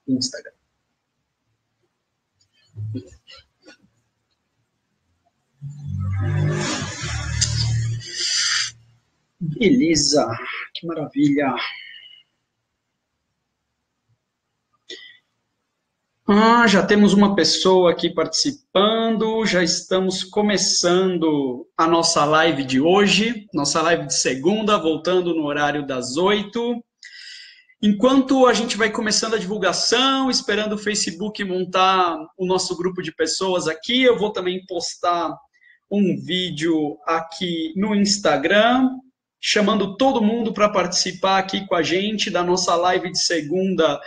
Instagram. Beleza, que maravilha. Já temos uma pessoa aqui participando, já estamos começando a nossa live de hoje, nossa live de segunda, voltando no horário das 8. Enquanto a gente vai começando a divulgação, esperando o Facebook montar o nosso grupo de pessoas aqui, eu vou também postar um vídeo aqui no Instagram, chamando todo mundo para participar aqui com a gente da nossa live de segunda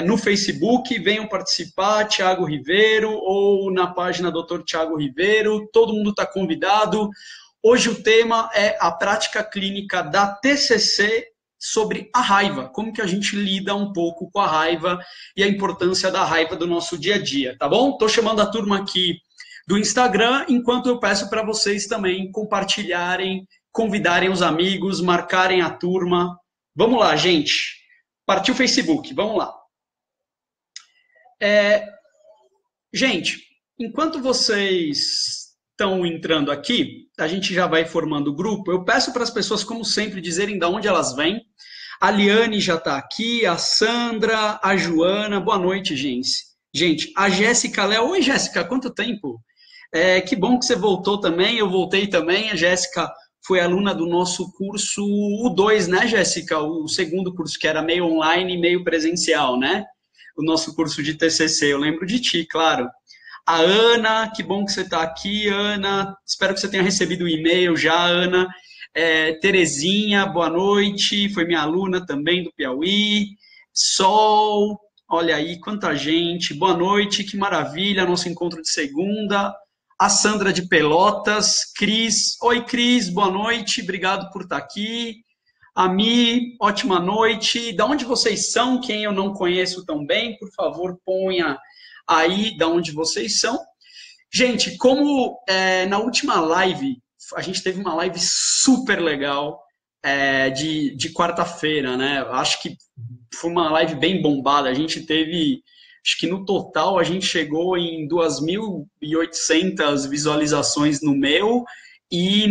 no Facebook. Venham participar, Thiago Ribeiro, ou na página Dr. Thiago Ribeiro, todo mundo está convidado. Hoje o tema é a prática clínica da TCC sobre a raiva, como que a gente lida um pouco com a raiva e a importância da raiva do nosso dia a dia, tá bom? Estou chamando a turma aqui do Instagram, enquanto eu peço para vocês também compartilharem, convidarem os amigos, marcarem a turma. Vamos lá, gente. Partiu o Facebook, vamos lá. Gente, enquanto vocês estão entrando aqui, a gente já vai formando o grupo. Eu peço para as pessoas, como sempre, dizerem de onde elas vêm. A Liane já está aqui, a Sandra, a Joana. Boa noite, gente. Gente, a Jéssica Léo. Oi, Jéssica, quanto tempo? Que bom que você voltou também, eu voltei também. A Jéssica foi aluna do nosso curso, o 2, né, Jéssica? O segundo curso, que era meio online e meio presencial, né? O nosso curso de TCC, eu lembro de ti, claro. A Ana, que bom que você está aqui, Ana. Espero que você tenha recebido o e-mail já, Ana. Terezinha, boa noite. Foi minha aluna também do Piauí. Sol, olha aí, quanta gente. Boa noite, que maravilha, nosso encontro de segunda. A Sandra de Pelotas, Cris. Oi, Cris, boa noite, obrigado por estar aqui. A Mi, ótima noite. Da onde vocês são? Quem eu não conheço tão bem, por favor, ponha aí da onde vocês são. Gente, como na última live, a gente teve uma live super legal de quarta-feira, né? Acho que foi uma live bem bombada. A gente teve, acho que no total a gente chegou em 2.800 visualizações no meu e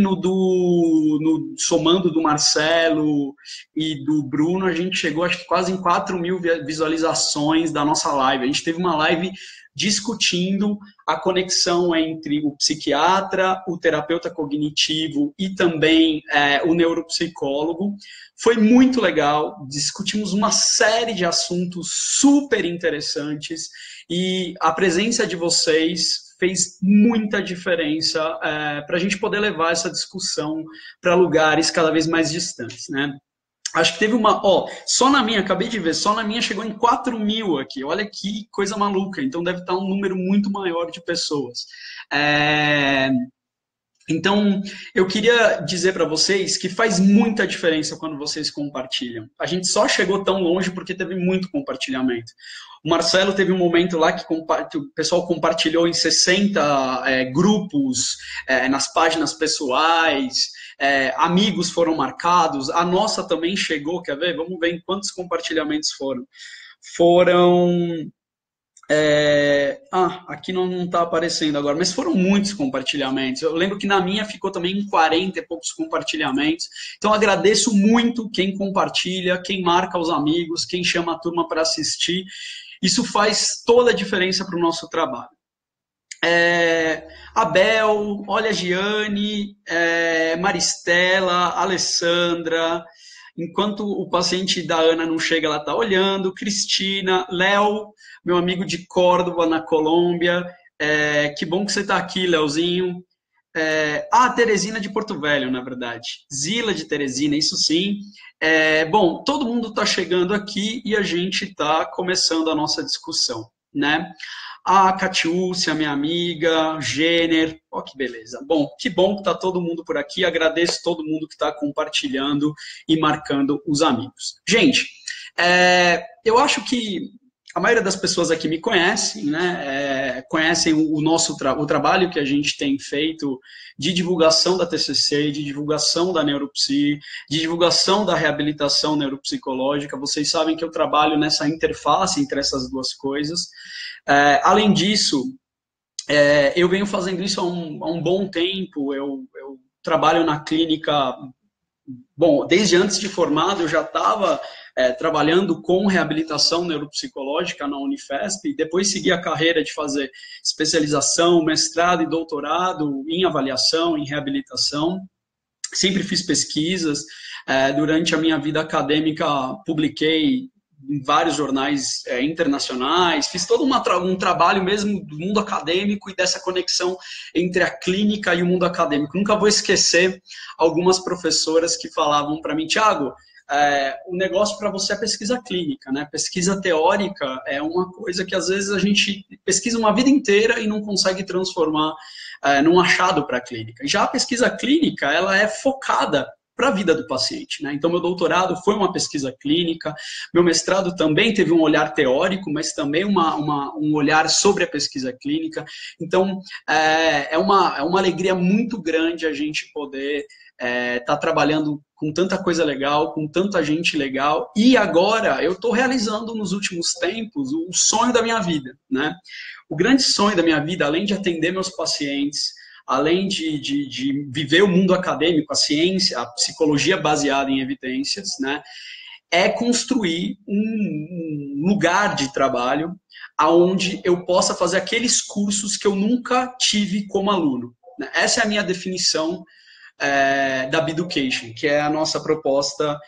somando do Marcelo e do Bruno, a gente chegou acho que quase em 4.000 visualizações da nossa live. A gente teve uma live discutindo a conexão entre o psiquiatra, o terapeuta cognitivo e também o neuropsicólogo. Foi muito legal, discutimos uma série de assuntos super interessantes e a presença de vocês fez muita diferença para a gente poder levar essa discussão para lugares cada vez mais distantes, né? Acho que teve só na minha, acabei de ver, só na minha chegou em 4.000 aqui, olha que coisa maluca, então deve estar um número muito maior de pessoas. Então, eu queria dizer para vocês que faz muita diferença quando vocês compartilham. A gente só chegou tão longe porque teve muito compartilhamento. O Marcelo teve um momento lá que o pessoal compartilhou em 60 grupos, nas páginas pessoais, amigos foram marcados, a nossa também chegou, quer ver? Vamos ver em quantos compartilhamentos foram. Aqui não está aparecendo agora, mas foram muitos compartilhamentos. Eu lembro que na minha ficou também em 40 e poucos compartilhamentos. Então, agradeço muito quem compartilha, quem marca os amigos, quem chama a turma para assistir. Isso faz toda a diferença para o nosso trabalho. Abel, olha a Giane, Maristela, Alessandra. Enquanto o paciente da Ana não chega, ela está olhando. Cristina, Léo, meu amigo de Córdoba, na Colômbia. Que bom que você está aqui, Léozinho. Teresina de Porto Velho, na verdade. Zila de Teresina, isso sim. Bom, todo mundo está chegando aqui e a gente está começando a nossa discussão, né? A Catiúcia, minha amiga, Jenner, que beleza. Bom, que bom que está todo mundo por aqui, agradeço todo mundo que está compartilhando e marcando os amigos. Gente, eu acho que a maioria das pessoas aqui me conhecem, né? Conhecem o trabalho que a gente tem feito de divulgação da TCC, de divulgação da neuropsi, de divulgação da reabilitação neuropsicológica. Vocês sabem que eu trabalho nessa interface entre essas duas coisas. Além disso, eu venho fazendo isso há um bom tempo. Eu trabalho na clínica. Bom, desde antes de formado, eu já estava trabalhando com reabilitação neuropsicológica na Unifesp, e depois segui a carreira de fazer especialização, mestrado e doutorado em avaliação, em reabilitação. Sempre fiz pesquisas. Durante a minha vida acadêmica, publiquei em vários jornais internacionais, fiz todo um trabalho mesmo do mundo acadêmico e dessa conexão entre a clínica e o mundo acadêmico. Nunca vou esquecer algumas professoras que falavam para mim, Thiago, o negócio para você é pesquisa clínica, né? Pesquisa teórica é uma coisa que às vezes a gente pesquisa uma vida inteira e não consegue transformar num achado para a clínica. Já a pesquisa clínica, ela é focada para a vida do paciente, né? Então, meu doutorado foi uma pesquisa clínica, meu mestrado também teve um olhar teórico, mas também um olhar sobre a pesquisa clínica. Então, é uma alegria muito grande a gente poder estar trabalhando com tanta coisa legal, com tanta gente legal, e agora eu estou realizando nos últimos tempos o sonho da minha vida, né? O grande sonho da minha vida, além de atender meus pacientes, além de viver o mundo acadêmico, a ciência, a psicologia baseada em evidências, né, é construir um lugar de trabalho onde eu possa fazer aqueles cursos que eu nunca tive como aluno. Essa é a minha definição da Biducation, que é a nossa proposta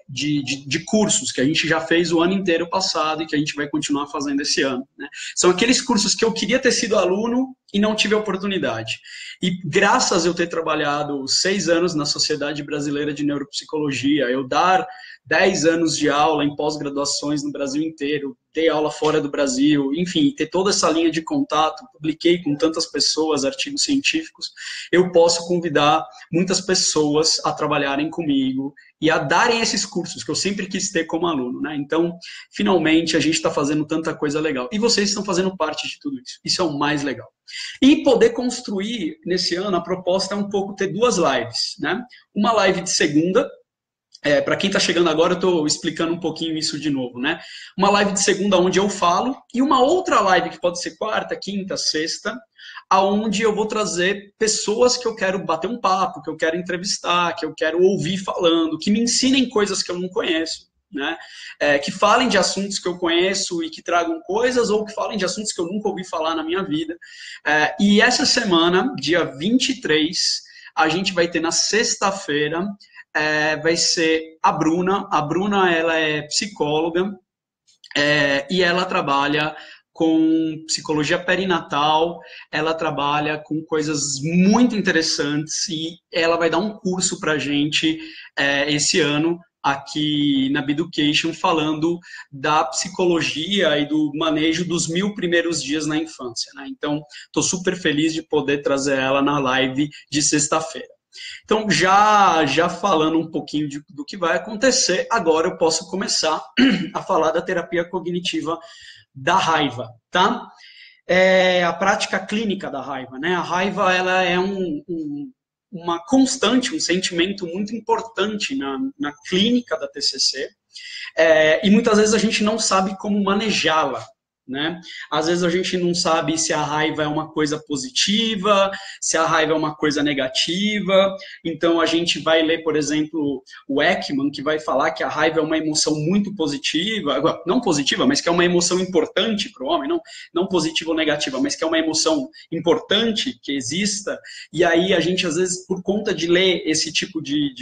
de cursos que a gente já fez o ano inteiro passado e que a gente vai continuar fazendo esse ano, né? São aqueles cursos que eu queria ter sido aluno e não tive a oportunidade. E graças a eu ter trabalhado 6 anos na Sociedade Brasileira de Neuropsicologia, eu dar 10 anos de aula em pós-graduações no Brasil inteiro, dei aula fora do Brasil, enfim, ter toda essa linha de contato, publiquei com tantas pessoas artigos científicos, eu posso convidar muitas pessoas a trabalharem comigo e a darem esses cursos que eu sempre quis ter como aluno, né? Então, finalmente, a gente está fazendo tanta coisa legal. E vocês estão fazendo parte de tudo isso. Isso é o mais legal. E poder construir, nesse ano, a proposta é um pouco ter 2 lives, né? Uma live de segunda, para quem está chegando agora, eu estou explicando um pouquinho isso de novo, né? Uma live de segunda onde eu falo, e uma outra live que pode ser quarta, quinta, sexta, aonde eu vou trazer pessoas que eu quero bater um papo, que eu quero entrevistar, que eu quero ouvir falando, que me ensinem coisas que eu não conheço, né? Que falem de assuntos que eu conheço e que tragam coisas, ou que falem de assuntos que eu nunca ouvi falar na minha vida. E essa semana, dia 23, a gente vai ter na sexta-feira, vai ser a Bruna. A Bruna, ela é psicóloga e ela trabalha com psicologia perinatal, ela trabalha com coisas muito interessantes e ela vai dar um curso para a gente esse ano aqui na Biducation, falando da psicologia e do manejo dos 1000 primeiros dias na infância, né? Então, estou super feliz de poder trazer ela na live de sexta-feira. Então, já falando um pouquinho do que vai acontecer, agora eu posso começar a falar da terapia cognitiva da raiva, tá? A prática clínica da raiva, né? A raiva, ela é uma constante, um sentimento muito importante na clínica da TCC, e muitas vezes a gente não sabe como manejá-la, né? Às vezes a gente não sabe se a raiva é uma coisa positiva, se a raiva é uma coisa negativa. Então a gente vai ler, por exemplo, o Ekman, que vai falar que a raiva é uma emoção muito positiva, não positiva, mas que é uma emoção importante para o homem, não positiva ou negativa, mas que é uma emoção importante que exista. E aí a gente, às vezes, por conta de ler esse tipo de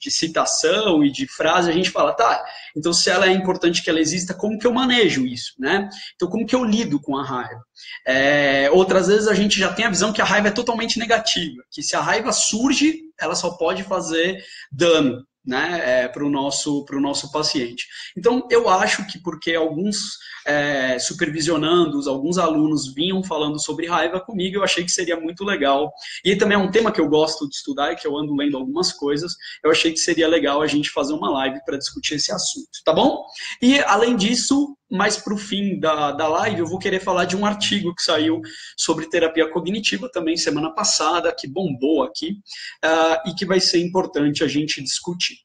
citação e de frase, a gente fala, tá, então se ela é importante que ela exista, como que eu manejo isso, né? Então, como que eu lido com a raiva? Outras vezes a gente já tem a visão que a raiva é totalmente negativa, que se a raiva surge, ela só pode fazer dano, né, para o nosso paciente. Então, eu acho que porque alguns supervisionandos, alguns alunos vinham falando sobre raiva comigo, eu achei que seria muito legal. E também é um tema que eu gosto de estudar e que eu ando lendo algumas coisas, eu achei que seria legal a gente fazer uma live para discutir esse assunto, tá bom? E, além disso, mais para o fim da live, eu vou querer falar de um artigo que saiu sobre terapia cognitiva também semana passada, que bombou aqui, e que vai ser importante a gente discutir.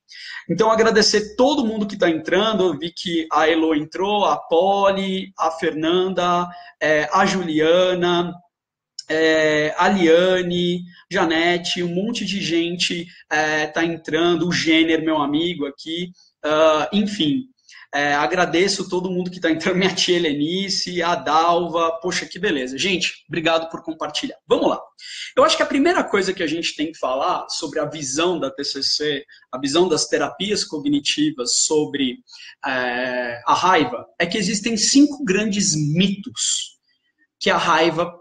Então, agradecer todo mundo que está entrando. Eu vi que a Elo entrou, a Polly, a Fernanda, a Juliana, a Liane, Janete, um monte de gente está entrando, o Jenner, meu amigo aqui, enfim. Agradeço todo mundo que está entrando, minha tia Helenice, a Dalva, poxa, que beleza. Gente, obrigado por compartilhar. Vamos lá. Eu acho que a primeira coisa que a gente tem que falar sobre a visão da TCC, a visão das terapias cognitivas sobre a raiva, é que existem 5 grandes mitos que a raiva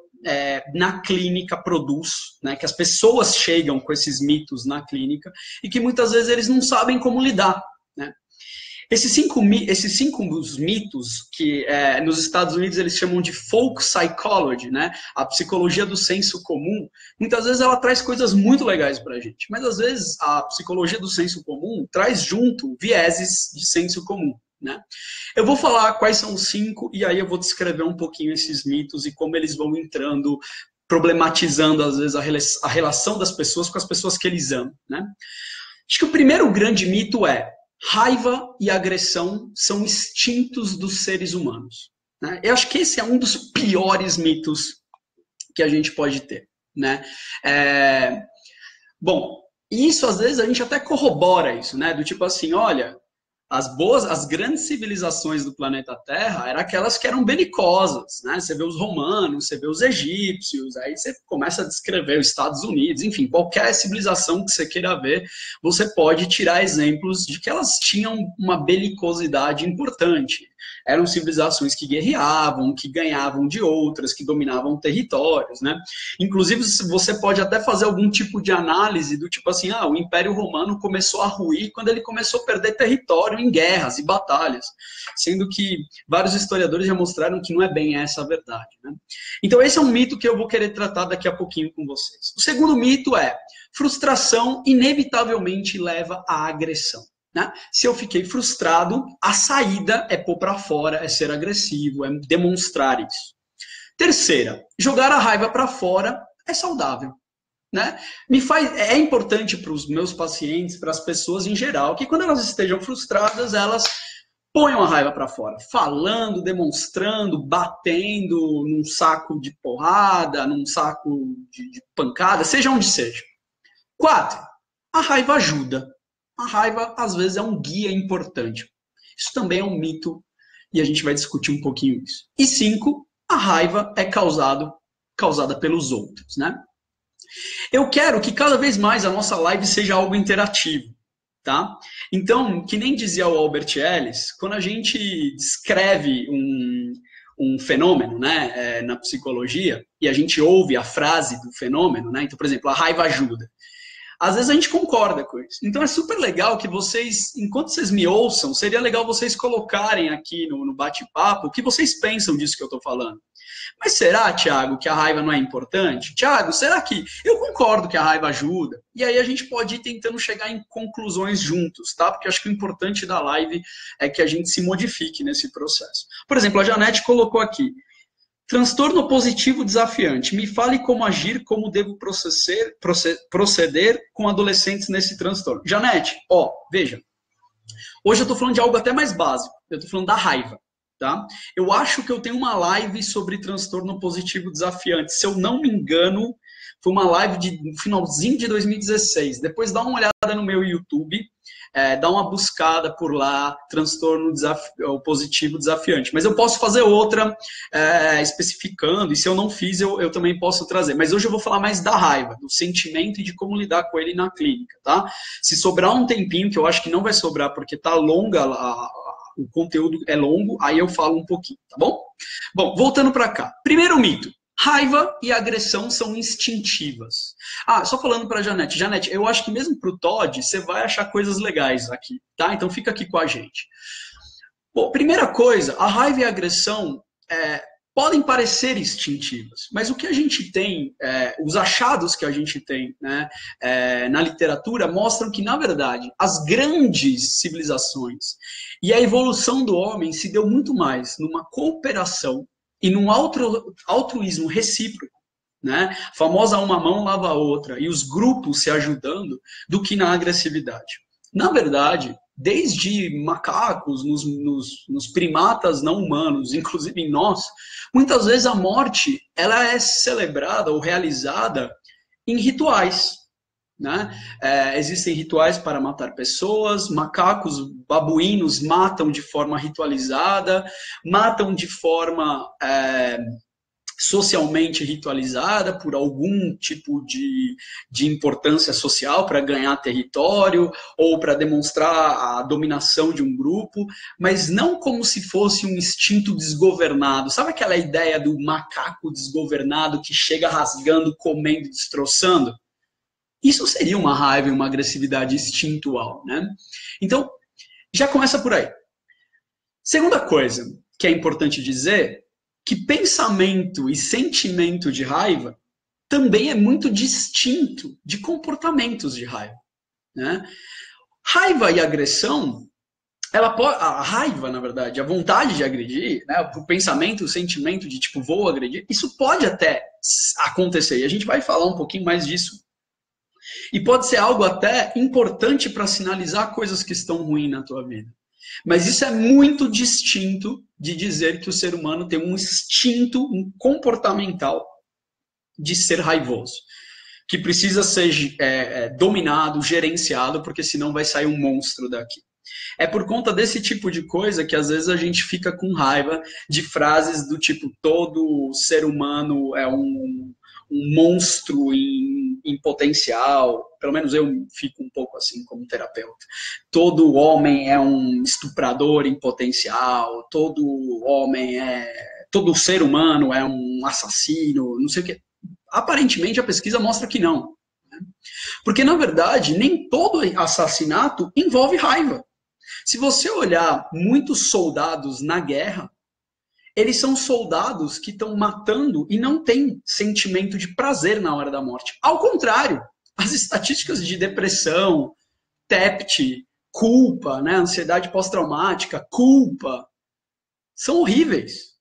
na clínica produz, né, que as pessoas chegam com esses mitos na clínica e que muitas vezes eles não sabem como lidar. Né? Esses cinco mitos, que nos Estados Unidos eles chamam de folk psychology, né? A psicologia do senso comum, muitas vezes ela traz coisas muito legais para a gente, mas às vezes a psicologia do senso comum traz junto vieses de senso comum. Né? Eu vou falar quais são os 5 e aí eu vou descrever um pouquinho esses mitos e como eles vão entrando, problematizando às vezes a relação das pessoas com as pessoas que eles amam. Né? Acho que o primeiro grande mito é: raiva e agressão são instintos dos seres humanos. Né? Eu acho que esse é um dos piores mitos que a gente pode ter. Né? Bom, isso às vezes a gente até corrobora isso, né? Do tipo assim, olha, as grandes civilizações do planeta Terra eram aquelas que eram belicosas, né? Você vê os romanos, você vê os egípcios, aí você começa a descrever os Estados Unidos, enfim, qualquer civilização que você queira ver, você pode tirar exemplos de que elas tinham uma belicosidade importante. Eram civilizações que guerreavam, que ganhavam de outras, que dominavam territórios, né? Inclusive, você pode até fazer algum tipo de análise do tipo assim, o Império Romano começou a ruir quando ele começou a perder território em guerras e batalhas, sendo que vários historiadores já mostraram que não é bem essa a verdade. Né? Então, esse é um mito que eu vou querer tratar daqui a pouquinho com vocês. O segundo mito é: frustração inevitavelmente leva à agressão. Né? Se eu fiquei frustrado, a saída é pôr para fora, é ser agressivo, é demonstrar isso. Terceira, jogar a raiva para fora é saudável. Né? É importante para os meus pacientes, para as pessoas em geral, que quando elas estejam frustradas, elas ponham a raiva para fora, falando, demonstrando, batendo num saco de porrada, num saco de pancada, seja onde seja. 4, a raiva ajuda. A raiva, às vezes, é um guia importante. Isso também é um mito e a gente vai discutir um pouquinho isso. E 5, a raiva é causada pelos outros, né? Eu quero que cada vez mais a nossa live seja algo interativo, tá? Então, que nem dizia o Albert Ellis, quando a gente descreve um fenômeno, né, na psicologia, e a gente ouve a frase do fenômeno, né? Então, por exemplo, a raiva ajuda. Às vezes a gente concorda com isso. Então é super legal que vocês, enquanto vocês me ouçam, seria legal vocês colocarem aqui no bate-papo o que vocês pensam disso que eu estou falando. Mas será, Thiago, que a raiva não é importante? Thiago, será que... Eu concordo que a raiva ajuda. E aí a gente pode ir tentando chegar em conclusões juntos, tá? Porque eu acho que o importante da live é que a gente se modifique nesse processo. Por exemplo, a Janete colocou aqui: transtorno positivo desafiante. Me fale como agir, como devo proceder com adolescentes nesse transtorno. Janete, veja. Hoje eu estou falando de algo até mais básico. Eu estou falando da raiva. Tá? Eu acho que eu tenho uma live sobre transtorno positivo desafiante. Se eu não me engano, foi uma live de finalzinho de 2016. Depois dá uma olhada no meu YouTube. Dá uma buscada por lá, transtorno positivo desafiante. Mas eu posso fazer outra especificando, e se eu não fiz, eu também posso trazer. Mas hoje eu vou falar mais da raiva, do sentimento e de como lidar com ele na clínica, tá? Se sobrar um tempinho, que eu acho que não vai sobrar, porque tá longa, o conteúdo é longo, aí eu falo um pouquinho, tá bom? Bom, voltando para cá. Primeiro mito: raiva e agressão são instintivas. Só falando para a Janete. Janete, eu acho que mesmo para o Todd, você vai achar coisas legais aqui, tá? Então fica aqui com a gente. Bom, primeira coisa, a raiva e a agressão podem parecer instintivas, mas o que a gente tem, os achados que a gente tem, né, na literatura mostram que, na verdade, as grandes civilizações e a evolução do homem se deu muito mais numa cooperação e num altruísmo recíproco, né? A famosa uma mão lava a outra, e os grupos se ajudando, do que na agressividade. Na verdade, desde macacos, nos primatas não humanos, inclusive em nós, muitas vezes a morte ela é celebrada ou realizada em rituais. Né? Existem rituais para matar pessoas, macacos, babuínos matam de forma ritualizada, matam de forma socialmente ritualizada por algum tipo de importância social para ganhar território ou para demonstrar a dominação de um grupo, mas não como se fosse um instinto desgovernado. Sabe aquela ideia do macaco desgovernado que chega rasgando, comendo, destroçando? Isso seria uma raiva e uma agressividade instintual, né? Então, já começa por aí. Segunda coisa que é importante dizer, que pensamento e sentimento de raiva também é muito distinto de comportamentos de raiva, né? Raiva e agressão, a raiva, na verdade, a vontade de agredir, né, o pensamento, o sentimento de tipo, vou agredir, isso pode até acontecer, e a gente vai falar um pouquinho mais disso. E pode ser algo até importante para sinalizar coisas que estão ruins na tua vida. Mas isso é muito distinto de dizer que o ser humano tem um instinto, um comportamental de ser raivoso, que precisa ser dominado, gerenciado, porque senão vai sair um monstro daqui. É por conta desse tipo de coisa que às vezes a gente fica com raiva de frases do tipo, todo ser humano é um monstro em potencial, pelo menos eu fico um pouco assim como terapeuta. Todo homem é um estuprador em potencial, todo ser humano é um assassino, não sei o quê. Aparentemente a pesquisa mostra que não. Né? Porque, na verdade, nem todo assassinato envolve raiva. Se você olhar muitos soldados na guerra, eles são soldados que estão matando e não têm sentimento de prazer na hora da morte. Ao contrário, as estatísticas de depressão, TEPT, culpa, né, ansiedade pós-traumática, culpa, são horríveis.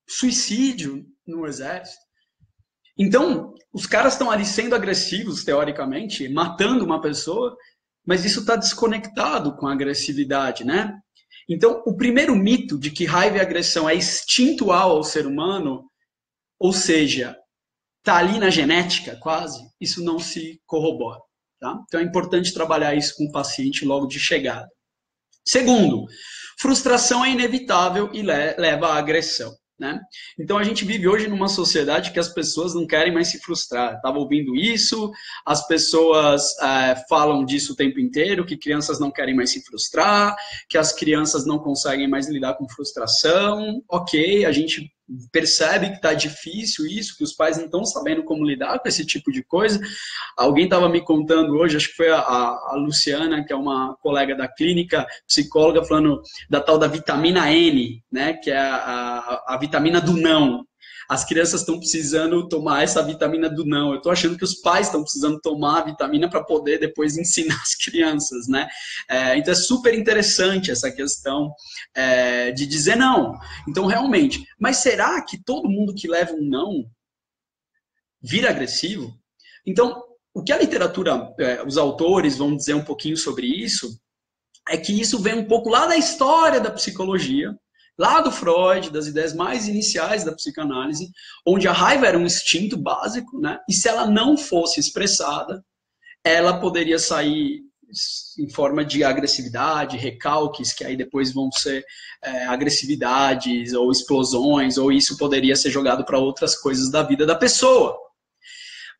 Suicídio no exército. Então, os caras estão ali sendo agressivos, teoricamente, matando uma pessoa, mas isso está desconectado com a agressividade, né? Então, o primeiro mito de que raiva e agressão é instintual ao ser humano, ou seja, está ali na genética quase, isso não se corrobora. Tá? Então, é importante trabalhar isso com o paciente logo de chegada. Segundo, frustração é inevitável e leva à agressão. Né? Então a gente vive hoje numa sociedade que as pessoas não querem mais se frustrar. Estava ouvindo isso, as pessoas falam disso o tempo inteiro, que crianças não querem mais se frustrar, que as crianças não conseguem mais lidar com frustração. Ok, a gente percebe que está difícil isso, que os pais não estão sabendo como lidar com esse tipo de coisa. Alguém estava me contando hoje, acho que foi a Luciana, que é uma colega da clínica, psicóloga, falando da tal da vitamina N, né, que é a vitamina do não. As crianças estão precisando tomar essa vitamina do não. Eu estou achando que os pais estão precisando tomar a vitamina para poder depois ensinar as crianças, né? Então é super interessante essa questão de dizer não. Então, realmente, mas será que todo mundo que leva um não vira agressivo? Então, o que a literatura, os autores vão dizer um pouquinho sobre isso, é que isso vem um pouco lá da história da psicologia, lá do Freud, das ideias mais iniciais da psicanálise, onde a raiva era um instinto básico, né? E se ela não fosse expressada, ela poderia sair em forma de agressividade, recalques, que aí depois vão ser agressividades ou explosões, ou isso poderia ser jogado para outras coisas da vida da pessoa.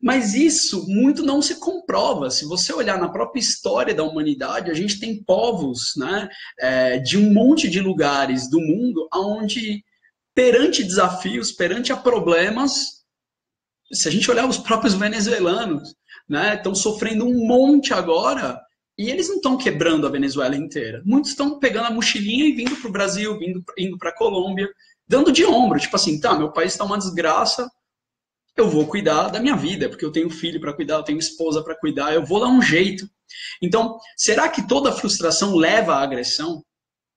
Mas isso muito não se comprova. Se você olhar na própria história da humanidade, a gente tem povos, né, de um monte de lugares do mundo onde, perante desafios, perante problemas, se a gente olhar os próprios venezuelanos, né, estão sofrendo um monte agora e eles não estão quebrando a Venezuela inteira. Muitos estão pegando a mochilinha e vindo para o Brasil, indo para a Colômbia, dando de ombro, tipo assim, tá, meu país está uma desgraça, eu vou cuidar da minha vida, porque eu tenho filho para cuidar, eu tenho esposa para cuidar, eu vou dar um jeito. Então, será que toda frustração leva à agressão?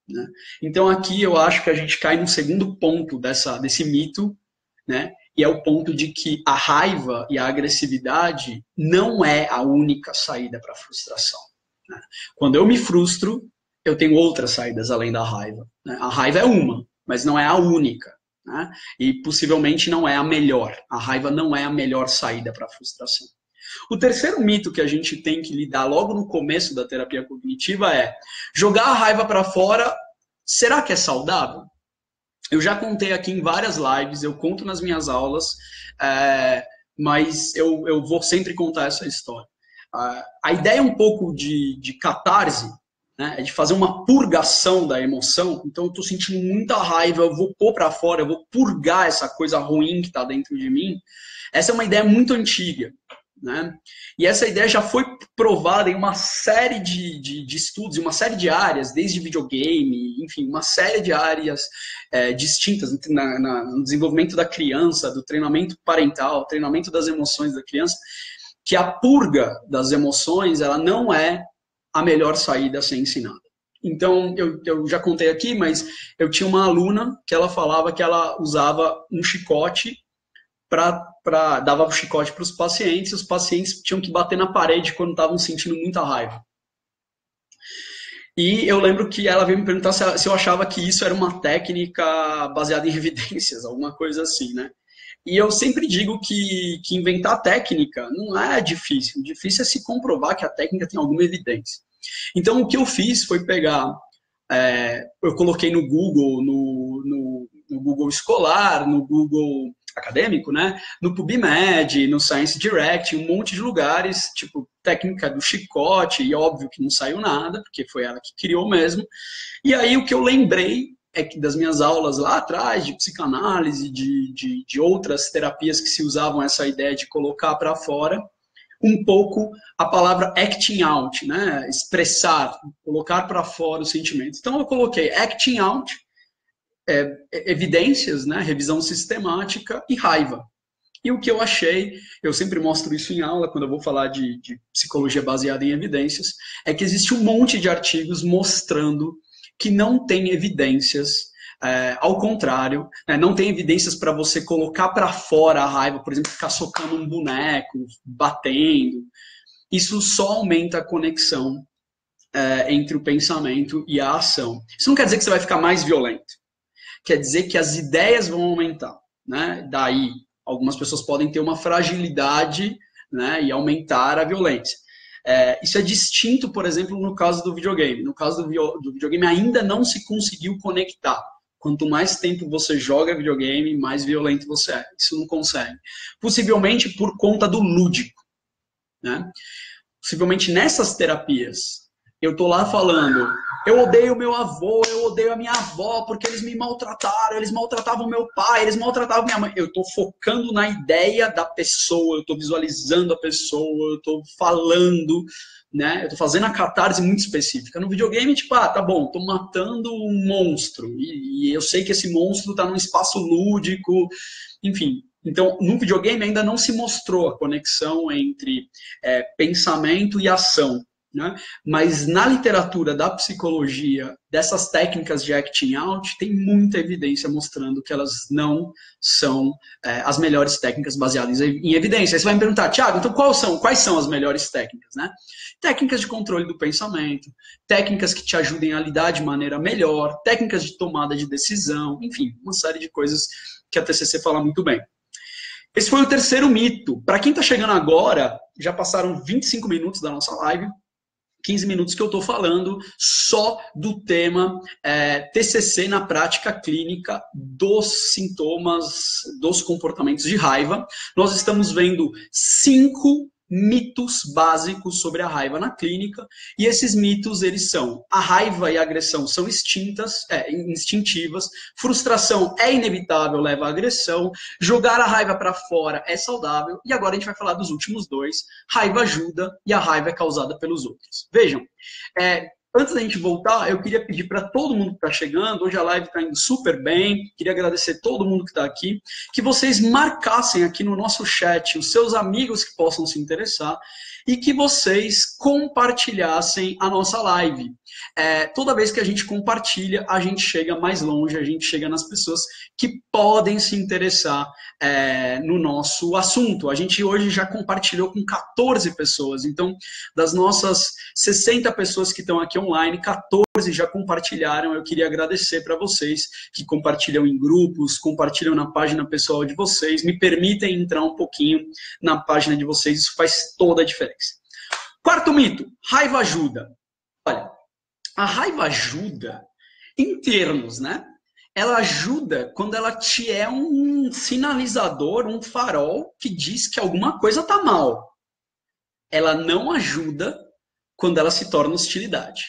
Né? Então, aqui eu acho que a gente cai num segundo ponto desse mito, né? E é o ponto de que a raiva e a agressividade não é a única saída para a frustração. Né? Quando eu me frustro, eu tenho outras saídas além da raiva. Né? A raiva é uma, mas não é a única. Né? E possivelmente não é a melhor. A raiva não é a melhor saída para a frustração. O terceiro mito que a gente tem que lidar logo no começo da terapia cognitiva é jogar a raiva para fora, será que é saudável? Eu já contei aqui em várias lives, eu conto nas minhas aulas, mas eu vou sempre contar essa história. A ideia é um pouco de catarse, né, é de fazer uma purgação da emoção. Então eu estou sentindo muita raiva, eu vou pôr para fora, eu vou purgar essa coisa ruim que está dentro de mim. Essa é uma ideia muito antiga. Né? E essa ideia já foi provada em uma série de estudos, em uma série de áreas, desde videogame, enfim, uma série de áreas distintas no desenvolvimento da criança, do treinamento parental, treinamento das emoções da criança, que a purga das emoções ela não é a melhor saída a ser ensinada. Então, eu já contei aqui, mas eu tinha uma aluna que ela falava que ela usava um chicote dava o chicote para os pacientes tinham que bater na parede quando estavam sentindo muita raiva. E eu lembro que ela veio me perguntar se eu achava que isso era uma técnica baseada em evidências, alguma coisa assim, né? E eu sempre digo que inventar técnica não é difícil. O difícil é se comprovar que a técnica tem alguma evidência. Então, o que eu fiz foi pegar... eu coloquei no Google, no Google escolar, no Google acadêmico, né? No PubMed, no Science Direct, um monte de lugares, tipo técnica do chicote, e óbvio que não saiu nada, porque foi ela que criou mesmo. E aí o que eu lembrei é que das minhas aulas lá atrás, de psicanálise, de outras terapias que se usavam essa ideia de colocar para fora, um pouco a palavra acting out, né? Expressar, colocar para fora os sentimentos. Então eu coloquei acting out, evidências, né? Revisão sistemática e raiva. E o que eu achei, eu sempre mostro isso em aula, quando eu vou falar de psicologia baseada em evidências, é que existe um monte de artigos mostrando que não tem evidências, ao contrário, né, não tem evidências para você colocar para fora a raiva, por exemplo, ficar socando um boneco, batendo. Isso só aumenta a conexão entre o pensamento e a ação. Isso não quer dizer que você vai ficar mais violento. Quer dizer que as ideias vão aumentar. Né? Daí, algumas pessoas podem ter uma fragilidade, né, e aumentar a violência. Isso é distinto, por exemplo, no caso do videogame. No caso do videogame, ainda não se conseguiu conectar. Quanto mais tempo você joga videogame, mais violento você é. Isso não consegue. Possivelmente por conta do lúdico. Né? Possivelmente nessas terapias, eu tô lá falando, eu odeio meu avô, eu odeio a minha avó, porque eles me maltrataram, eles maltratavam meu pai, eles maltratavam minha mãe. Eu tô focando na ideia da pessoa, eu tô visualizando a pessoa, eu tô falando, né? Eu tô fazendo a catarse muito específica. No videogame, tipo, tá bom, tô matando um monstro, e eu sei que esse monstro tá num espaço lúdico, enfim. Então, no videogame ainda não se mostrou a conexão entre pensamento e ação. Né? Mas na literatura da psicologia, dessas técnicas de acting out, tem muita evidência mostrando que elas não são as melhores técnicas baseadas em evidência. Aí você vai me perguntar, Thiago, então quais são as melhores técnicas? Né? Técnicas de controle do pensamento, técnicas que te ajudem a lidar de maneira melhor, técnicas de tomada de decisão, enfim, uma série de coisas que a TCC fala muito bem. Esse foi o terceiro mito. Para quem está chegando agora, já passaram 25 minutos da nossa live, 15 minutos que eu estou falando só do tema TCC na prática clínica dos sintomas, dos comportamentos de raiva. Nós estamos vendo 5 mitos básicos sobre a raiva na clínica, e esses mitos, eles são: a raiva e a agressão são instintivas, frustração é inevitável, leva à agressão, jogar a raiva para fora é saudável, e agora a gente vai falar dos últimos 2, raiva ajuda e a raiva é causada pelos outros. Vejam, Antes da gente voltar, eu queria pedir para todo mundo que está chegando, hoje a live está indo super bem, queria agradecer todo mundo que está aqui, que vocês marcassem aqui no nosso chat os seus amigos que possam se interessar e que vocês compartilhassem a nossa live. Toda vez que a gente compartilha, a gente chega mais longe, a gente chega nas pessoas que podem se interessar no nosso assunto. A gente hoje já compartilhou com 14 pessoas, então das nossas 60 pessoas que estão aqui online, 14 já compartilharam. Eu queria agradecer para vocês que compartilham em grupos, compartilham na página pessoal de vocês, me permitem entrar um pouquinho na página de vocês, isso faz toda a diferença. Quarto mito, raiva ajuda. Olha, a raiva ajuda em termos, né? Ela ajuda quando ela te é um sinalizador, um farol que diz que alguma coisa está mal. Ela não ajuda quando ela se torna hostilidade.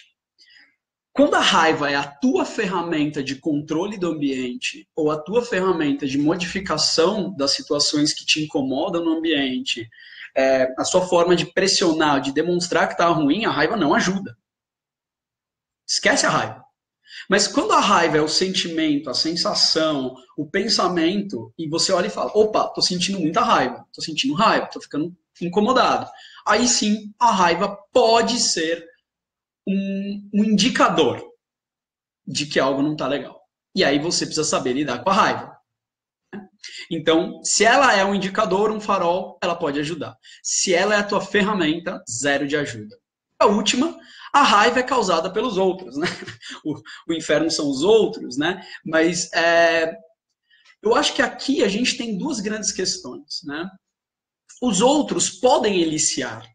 Quando a raiva é a tua ferramenta de controle do ambiente ou a tua ferramenta de modificação das situações que te incomodam no ambiente, a sua forma de pressionar, de demonstrar que está ruim, a raiva não ajuda. Esquece a raiva. Mas quando a raiva é o sentimento, a sensação, o pensamento, e você olha e fala, opa, tô sentindo muita raiva, tô sentindo raiva, tô ficando incomodado. Aí sim, a raiva pode ser um indicador de que algo não está legal. E aí você precisa saber lidar com a raiva. Então, se ela é um indicador, um farol, ela pode ajudar. Se ela é a tua ferramenta, zero de ajuda. A última, a raiva é causada pelos outros, né? O inferno são os outros, né? Mas eu acho que aqui a gente tem duas grandes questões, né? Os outros podem eliciar.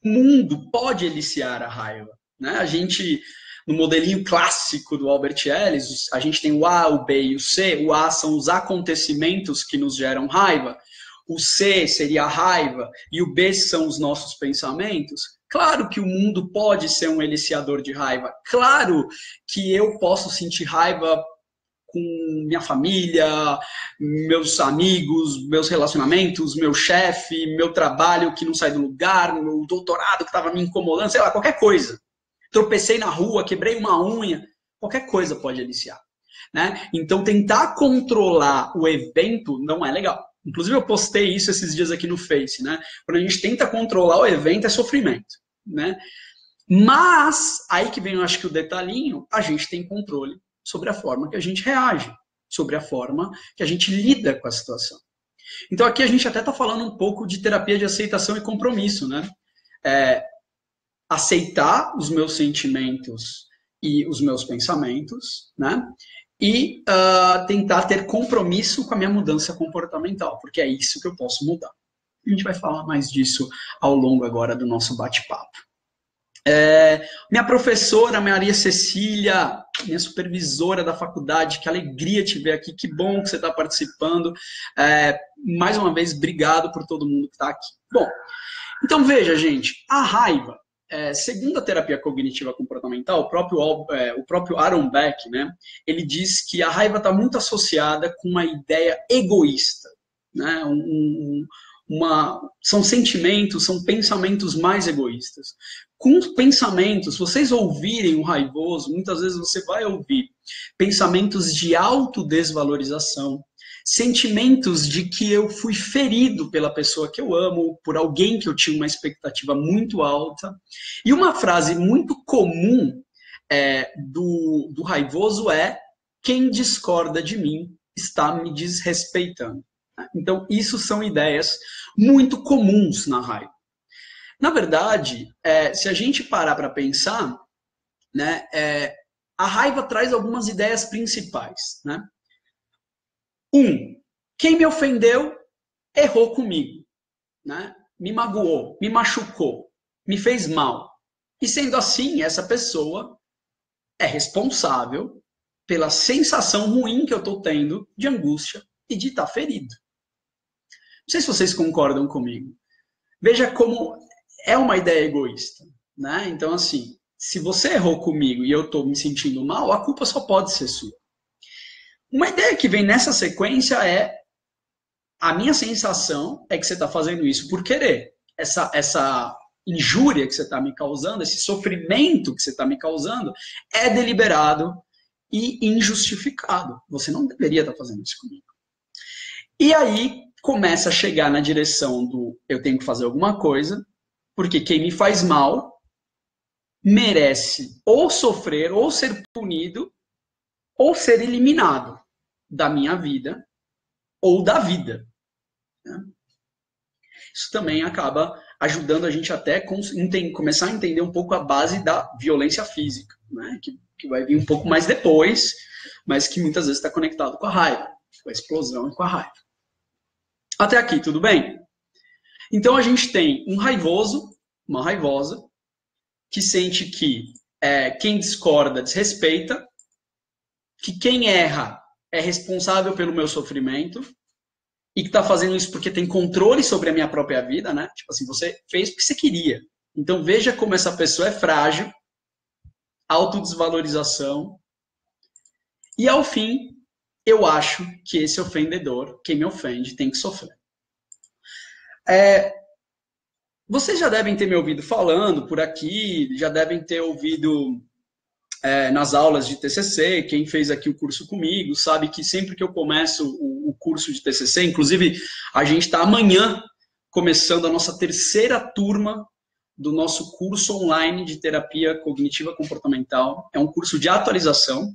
O mundo pode eliciar a raiva, né? A gente, no modelinho clássico do Albert Ellis, a gente tem o A, o B e o C. O A são os acontecimentos que nos geram raiva. O C seria a raiva e o B são os nossos pensamentos. Claro que o mundo pode ser um eliciador de raiva. Claro que eu posso sentir raiva com minha família, meus amigos, meus relacionamentos, meu chefe, meu trabalho que não sai do lugar, meu doutorado que estava me incomodando, sei lá, qualquer coisa. Tropecei na rua, quebrei uma unha, qualquer coisa pode eliciar, né? Então, tentar controlar o evento não é legal. Inclusive, eu postei isso esses dias aqui no Face, né? Quando a gente tenta controlar o evento, é sofrimento, né? Mas, aí que vem, eu acho que o detalhinho, a gente tem controle sobre a forma que a gente reage, sobre a forma que a gente lida com a situação. Então, aqui a gente até está falando um pouco de terapia de aceitação e compromisso, né? Aceitar os meus sentimentos e os meus pensamentos, né? E tentar ter compromisso com a minha mudança comportamental, porque é isso que eu posso mudar. A gente vai falar mais disso ao longo agora do nosso bate-papo. Minha professora, Maria Cecília, minha supervisora da faculdade, que alegria te ver aqui, que bom que você está participando. Mais uma vez, obrigado por todo mundo que está aqui. Bom, então veja, gente, a raiva, segundo a terapia cognitiva comportamental, o próprio Aaron Beck, né, ele diz que a raiva está muito associada com uma ideia egoísta, né, são sentimentos, são pensamentos mais egoístas. Com os pensamentos, se vocês ouvirem o raivoso, muitas vezes você vai ouvir pensamentos de autodesvalorização, sentimentos de que eu fui ferido pela pessoa que eu amo, por alguém que eu tinha uma expectativa muito alta. E uma frase muito comum do raivoso é: quem discorda de mim está me desrespeitando. Então, isso são ideias muito comuns na raiva. Na verdade, se a gente parar para pensar, né, a raiva traz algumas ideias principais, né? Quem me ofendeu errou comigo, né? Me magoou, me machucou, me fez mal. E sendo assim, essa pessoa é responsável pela sensação ruim que eu estou tendo de angústia e de estar ferido. Não sei se vocês concordam comigo. Veja como é uma ideia egoísta, né? Então, assim, se você errou comigo e eu estou me sentindo mal, a culpa só pode ser sua. Uma ideia que vem nessa sequência é: a minha sensação é que você está fazendo isso por querer. Essa injúria que você está me causando, esse sofrimento que você está me causando, é deliberado e injustificado. Você não deveria estar fazendo isso comigo. E aí começa a chegar na direção do eu tenho que fazer alguma coisa, porque quem me faz mal merece ou sofrer, ou ser punido, ou ser eliminado da minha vida ou da vida. Isso também acaba ajudando a gente até começar a entender um pouco a base da violência física, né? Que vai vir um pouco mais depois, mas que muitas vezes está conectado com a raiva, com a explosão e com a raiva. Até aqui, tudo bem? Então a gente tem um raivoso, uma raivosa, que sente que quem discorda desrespeita, que quem erra é responsável pelo meu sofrimento, e que está fazendo isso porque tem controle sobre a minha própria vida, né? Tipo assim, você fez porque você queria. Então veja como essa pessoa é frágil, autodesvalorização, e ao fim, eu acho que esse ofendedor, quem me ofende, tem que sofrer. Vocês já devem ter me ouvido falando por aqui, já devem ter ouvido nas aulas de TCC, quem fez aqui o curso comigo, sabe que sempre que eu começo o curso de TCC, inclusive a gente está amanhã começando a nossa terceira turma do nosso curso online de terapia cognitiva comportamental. É um curso de atualização,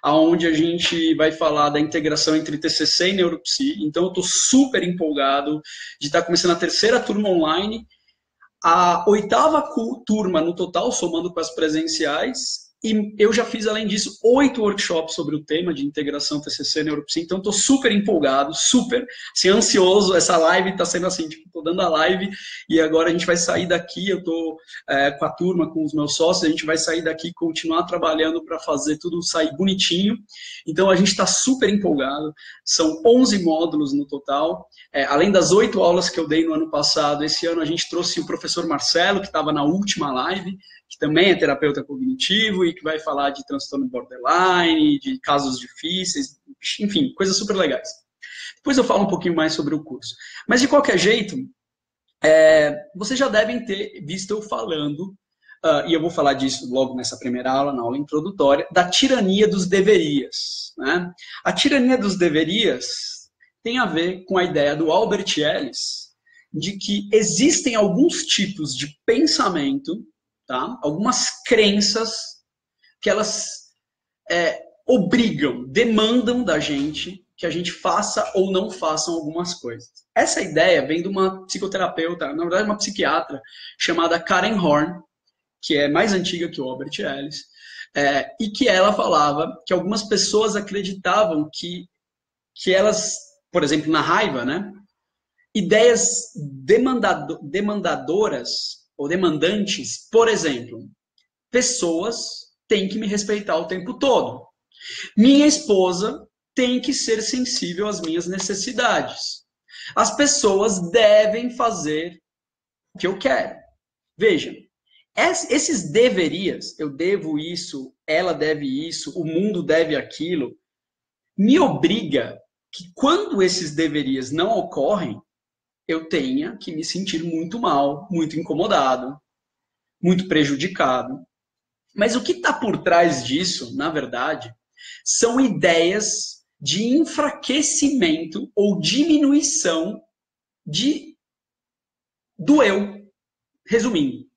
onde a gente vai falar da integração entre TCC e neuropsi. Então eu estou super empolgado de estar começando a terceira turma online, a 8ª turma no total, somando com as presenciais. E eu já fiz, além disso, 8 workshops sobre o tema de integração TCC e neuropsi, então estou super empolgado, super assim, ansioso. Essa live está sendo assim, tipo, estou dando a live e agora a gente vai sair daqui, eu estou com a turma, com os meus sócios, a gente vai sair daqui e continuar trabalhando para fazer tudo sair bonitinho. Então a gente está super empolgado, são 11 módulos no total, além das 8 aulas que eu dei no ano passado, esse ano a gente trouxe o professor Marcelo, que estava na última live, que também é terapeuta cognitivo e que vai falar de transtorno borderline, de casos difíceis, enfim, coisas super legais. Depois eu falo um pouquinho mais sobre o curso. Mas, de qualquer jeito, vocês já devem ter visto eu falando, e eu vou falar disso logo nessa primeira aula, na aula introdutória, da tirania dos deverias. Né? A tirania dos deverias tem a ver com a ideia do Albert Ellis de que existem alguns tipos de pensamento, tá? Algumas crenças que elas obrigam, demandam da gente que a gente faça ou não faça algumas coisas. Essa ideia vem de uma psicoterapeuta, na verdade uma psiquiatra, chamada Karen Horn, que é mais antiga que o Albert Ellis, e que ela falava que algumas pessoas acreditavam que elas, por exemplo, na raiva, né, ideias demandadoras ou demandantes, por exemplo, pessoas têm que me respeitar o tempo todo. Minha esposa tem que ser sensível às minhas necessidades. As pessoas devem fazer o que eu quero. Veja, esses deverias, eu devo isso, ela deve isso, o mundo deve aquilo, me obriga que quando esses deverias não ocorrem, eu tenha que me sentir muito mal, muito incomodado, muito prejudicado. Mas o que está por trás disso, na verdade, são ideias de enfraquecimento ou diminuição do eu, resumindo.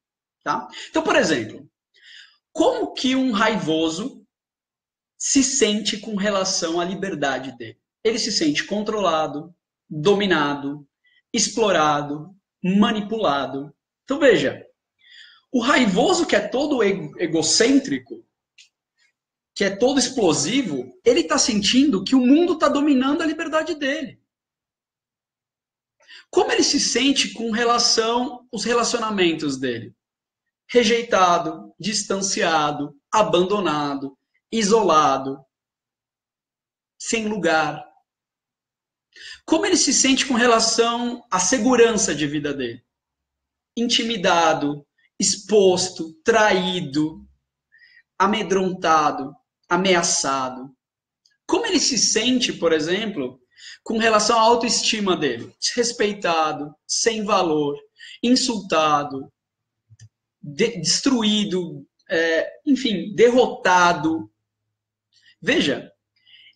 Tá? Então, por exemplo, como que um raivoso se sente com relação à liberdade dele? Ele se sente controlado, dominado, explorado, manipulado. Então, veja, o raivoso que é todo egocêntrico, que é todo explosivo, ele está sentindo que o mundo está dominando a liberdade dele. Como ele se sente com relação aos relacionamentos dele? Rejeitado, distanciado, abandonado, isolado, sem lugar. Como ele se sente com relação à segurança de vida dele? Intimidado, exposto, traído, amedrontado, ameaçado. Como ele se sente, por exemplo, com relação à autoestima dele? Desrespeitado, sem valor, insultado, destruído, enfim, derrotado. Veja,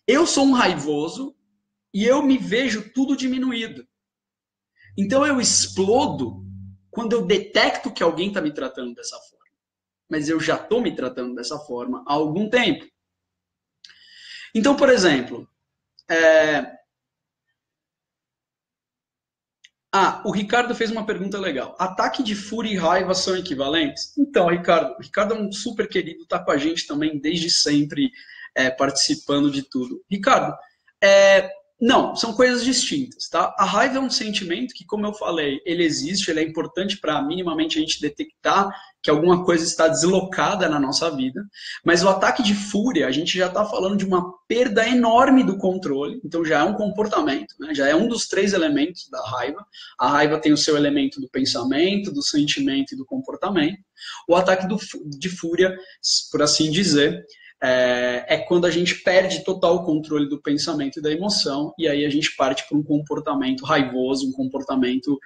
eu sou um raivoso e eu me vejo tudo diminuído. Então eu explodo quando eu detecto que alguém está me tratando dessa forma. Mas eu já estou me tratando dessa forma há algum tempo. Então, por exemplo, o Ricardo fez uma pergunta legal. Ataque de fúria e raiva são equivalentes? Então, Ricardo, é um super querido, está com a gente também desde sempre, participando de tudo. Ricardo, não, são coisas distintas, tá? A raiva é um sentimento que, como eu falei, ele existe, ele é importante para minimamente a gente detectar que alguma coisa está deslocada na nossa vida, mas o ataque de fúria, a gente já está falando de uma perda enorme do controle, então já é um comportamento, né? Já é um dos 3 elementos da raiva. A raiva tem o seu elemento do pensamento, do sentimento e do comportamento. O ataque de fúria, por assim dizer, quando a gente perde total o controle do pensamento e da emoção, e aí a gente parte para um comportamento raivoso, um comportamento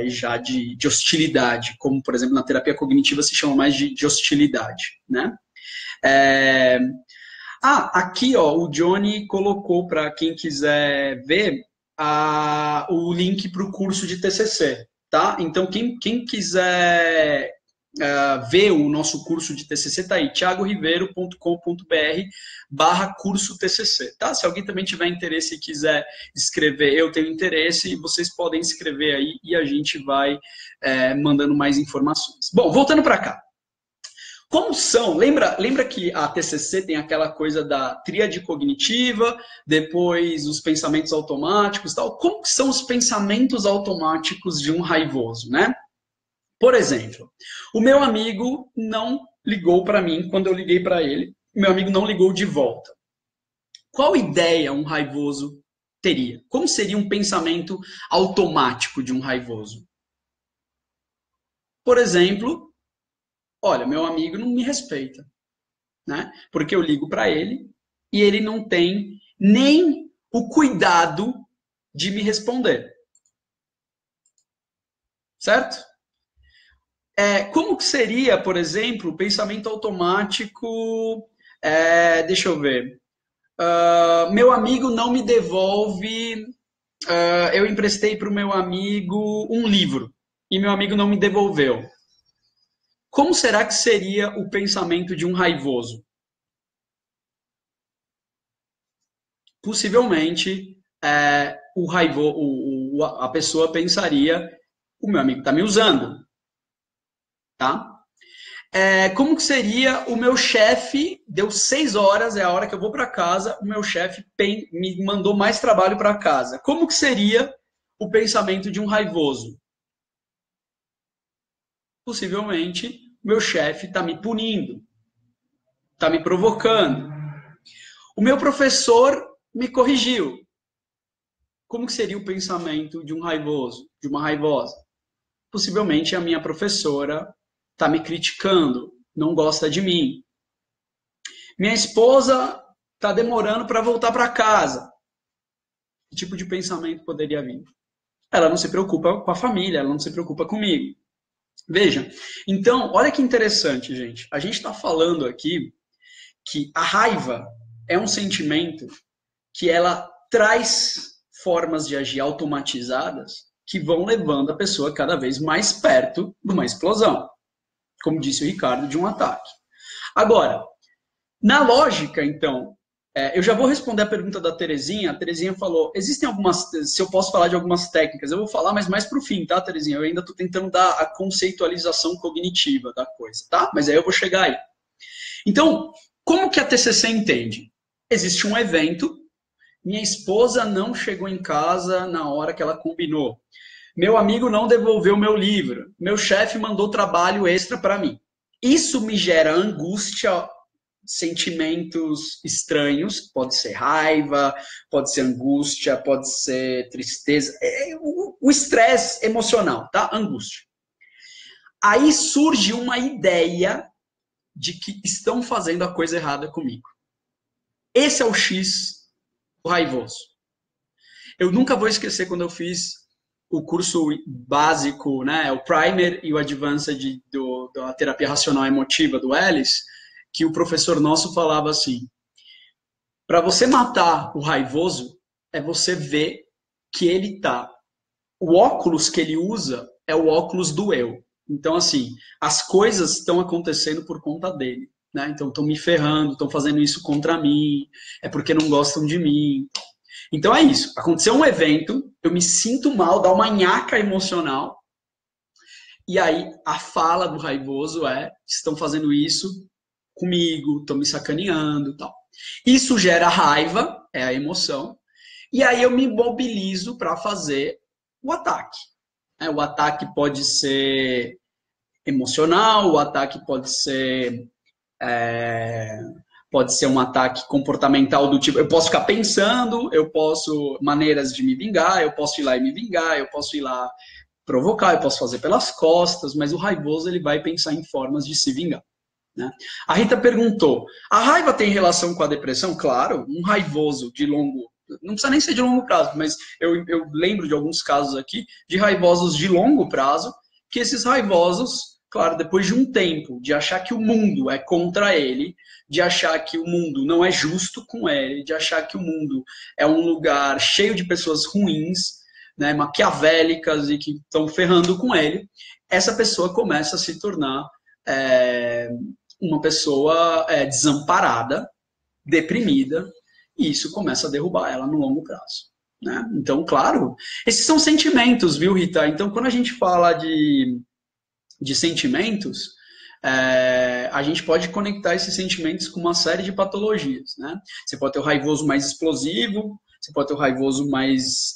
já de hostilidade, como, por exemplo, na terapia cognitiva se chama mais de hostilidade, né? Aqui, ó, o Johnny colocou, para quem quiser ver, o link para o curso de TCC, tá? Então, quem quiser ver o nosso curso de TCC, tá aí, thiagoribeiro.com.br/curso TCC, tá? Se alguém também tiver interesse e quiser escrever, eu tenho interesse, vocês podem escrever aí e a gente vai mandando mais informações. Bom, voltando para cá. Como são? Lembra que a TCC tem aquela coisa da tríade cognitiva, depois os pensamentos automáticos, tal? Como são os pensamentos automáticos de um raivoso, né? Por exemplo, o meu amigo não ligou para mim quando eu liguei para ele. Meu amigo não ligou de volta. Qual ideia um raivoso teria? Como seria um pensamento automático de um raivoso? Por exemplo, olha, meu amigo não me respeita, né? Porque eu ligo para ele e ele não tem nem o cuidado de me responder. Certo? Como que seria, por exemplo, o pensamento automático? Deixa eu ver. Meu amigo não me devolve. Eu emprestei para o meu amigo um livro e meu amigo não me devolveu. Como será que seria o pensamento de um raivoso? Possivelmente, a pessoa pensaria: o meu amigo está me usando. Tá? Como que seria o meu chefe? Deu 6 horas, é a hora que eu vou para casa, o meu chefe me mandou mais trabalho para casa. Como que seria o pensamento de um raivoso? Possivelmente, meu chefe está me punindo, está me provocando. O meu professor me corrigiu. Como que seria o pensamento de um raivoso, de uma raivosa? Possivelmente a minha professora está me criticando, não gosta de mim. Minha esposa está demorando para voltar para casa. Que tipo de pensamento poderia vir? Ela não se preocupa com a família, ela não se preocupa comigo. Veja, então, olha que interessante, gente. A gente está falando aqui que a raiva é um sentimento que ela traz formas de agir automatizadas que vão levando a pessoa cada vez mais perto de uma explosão. Como disse o Ricardo, de um ataque. Agora, na lógica, então, eu já vou responder a pergunta da Terezinha. A Terezinha falou, existem algumas, se eu posso falar de algumas técnicas, eu vou falar, mas mais para o fim, tá, Terezinha? Eu ainda estou tentando dar a conceitualização cognitiva da coisa, tá? Mas aí eu vou chegar aí. Então, como que a TCC entende? Existe um evento, minha esposa não chegou em casa na hora que ela combinou. Meu amigo não devolveu meu livro. Meu chefe mandou trabalho extra para mim. Isso me gera angústia, sentimentos estranhos, pode ser raiva, pode ser angústia, pode ser tristeza, o estresse emocional, tá? Angústia. Aí surge uma ideia de que estão fazendo a coisa errada comigo. Esse é o X do raivoso. Eu nunca vou esquecer quando eu fiz o curso básico, né, o primer e o advanced da terapia racional emotiva do Ellis, que o professor nosso falava assim, para você matar o raivoso, é você ver que ele tá. O óculos que ele usa é o óculos do eu. Então, assim, as coisas estão acontecendo por conta dele. Né? Então, estão me ferrando, estão fazendo isso contra mim, é porque não gostam de mim. Então, é isso. Aconteceu um evento, eu me sinto mal, dá uma nhaca emocional, e aí a fala do raivoso é: estão fazendo isso comigo, estão me sacaneando tal. Isso gera raiva, é a emoção, e aí eu me mobilizo para fazer o ataque. O ataque pode ser emocional, o ataque pode ser um ataque comportamental do tipo, eu posso ficar pensando, eu posso maneiras de me vingar, eu posso ir lá e me vingar, eu posso ir lá provocar, eu posso fazer pelas costas, mas o raivoso ele vai pensar em formas de se vingar. Né? A Rita perguntou: a raiva tem relação com a depressão? Claro, um raivoso de longo, não precisa nem ser de longo prazo, mas eu lembro de alguns casos aqui de raivosos de longo prazo, que esses raivosos, claro, depois de um tempo de achar que o mundo é contra ele, de achar que o mundo não é justo com ele, de achar que o mundo é um lugar cheio de pessoas ruins, né, maquiavélicas e que estão ferrando com ele, essa pessoa começa a se tornar uma pessoa desamparada, deprimida, e isso começa a derrubar ela no longo prazo. Né? Então, claro, esses são sentimentos, viu, Rita? Então, quando a gente fala de sentimentos, a gente pode conectar esses sentimentos com uma série de patologias. Né? Você pode ter o raivoso mais explosivo, você pode ter o raivoso mais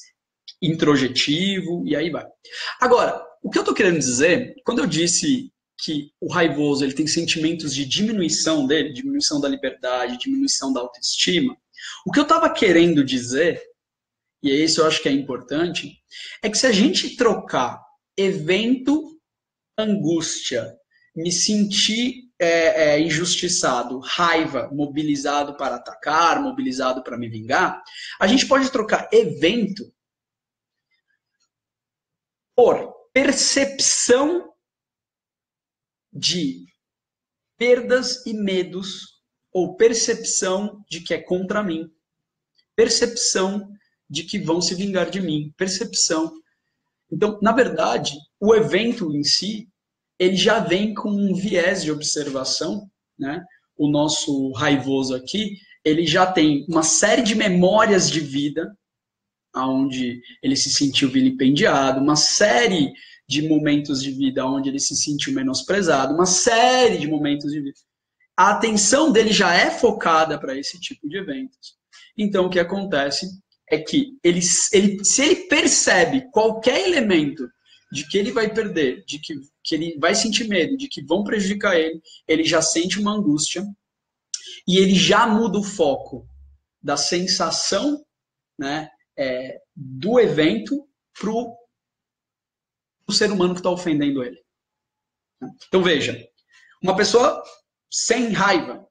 introjetivo, e aí vai. Agora, o que eu estou querendo dizer, quando eu disse que o raivoso ele tem sentimentos de diminuição dele, diminuição da liberdade, diminuição da autoestima, o que eu estava querendo dizer, e é isso eu acho que é importante, é que se a gente trocar evento, angústia, me sentir injustiçado, raiva, mobilizado para atacar, mobilizado para me vingar, a gente pode trocar evento por percepção de perdas e medos, ou percepção de que é contra mim, percepção de que vão se vingar de mim, percepção. Então, na verdade, o evento em si, ele já vem com um viés de observação, né? O nosso raivoso aqui, ele já tem uma série de memórias de vida, onde ele se sentiu vilipendiado, uma série de momentos de vida onde ele se sentiu menosprezado, uma série de momentos de vida. A atenção dele já é focada para esse tipo de eventos. Então, o que acontece é que se ele percebe qualquer elemento de que ele vai perder, de que ele vai sentir medo, de que vão prejudicar ele já sente uma angústia e ele já muda o foco da sensação, né, do evento para o ser humano que está ofendendo ele. Então, veja, uma pessoa sem raiva,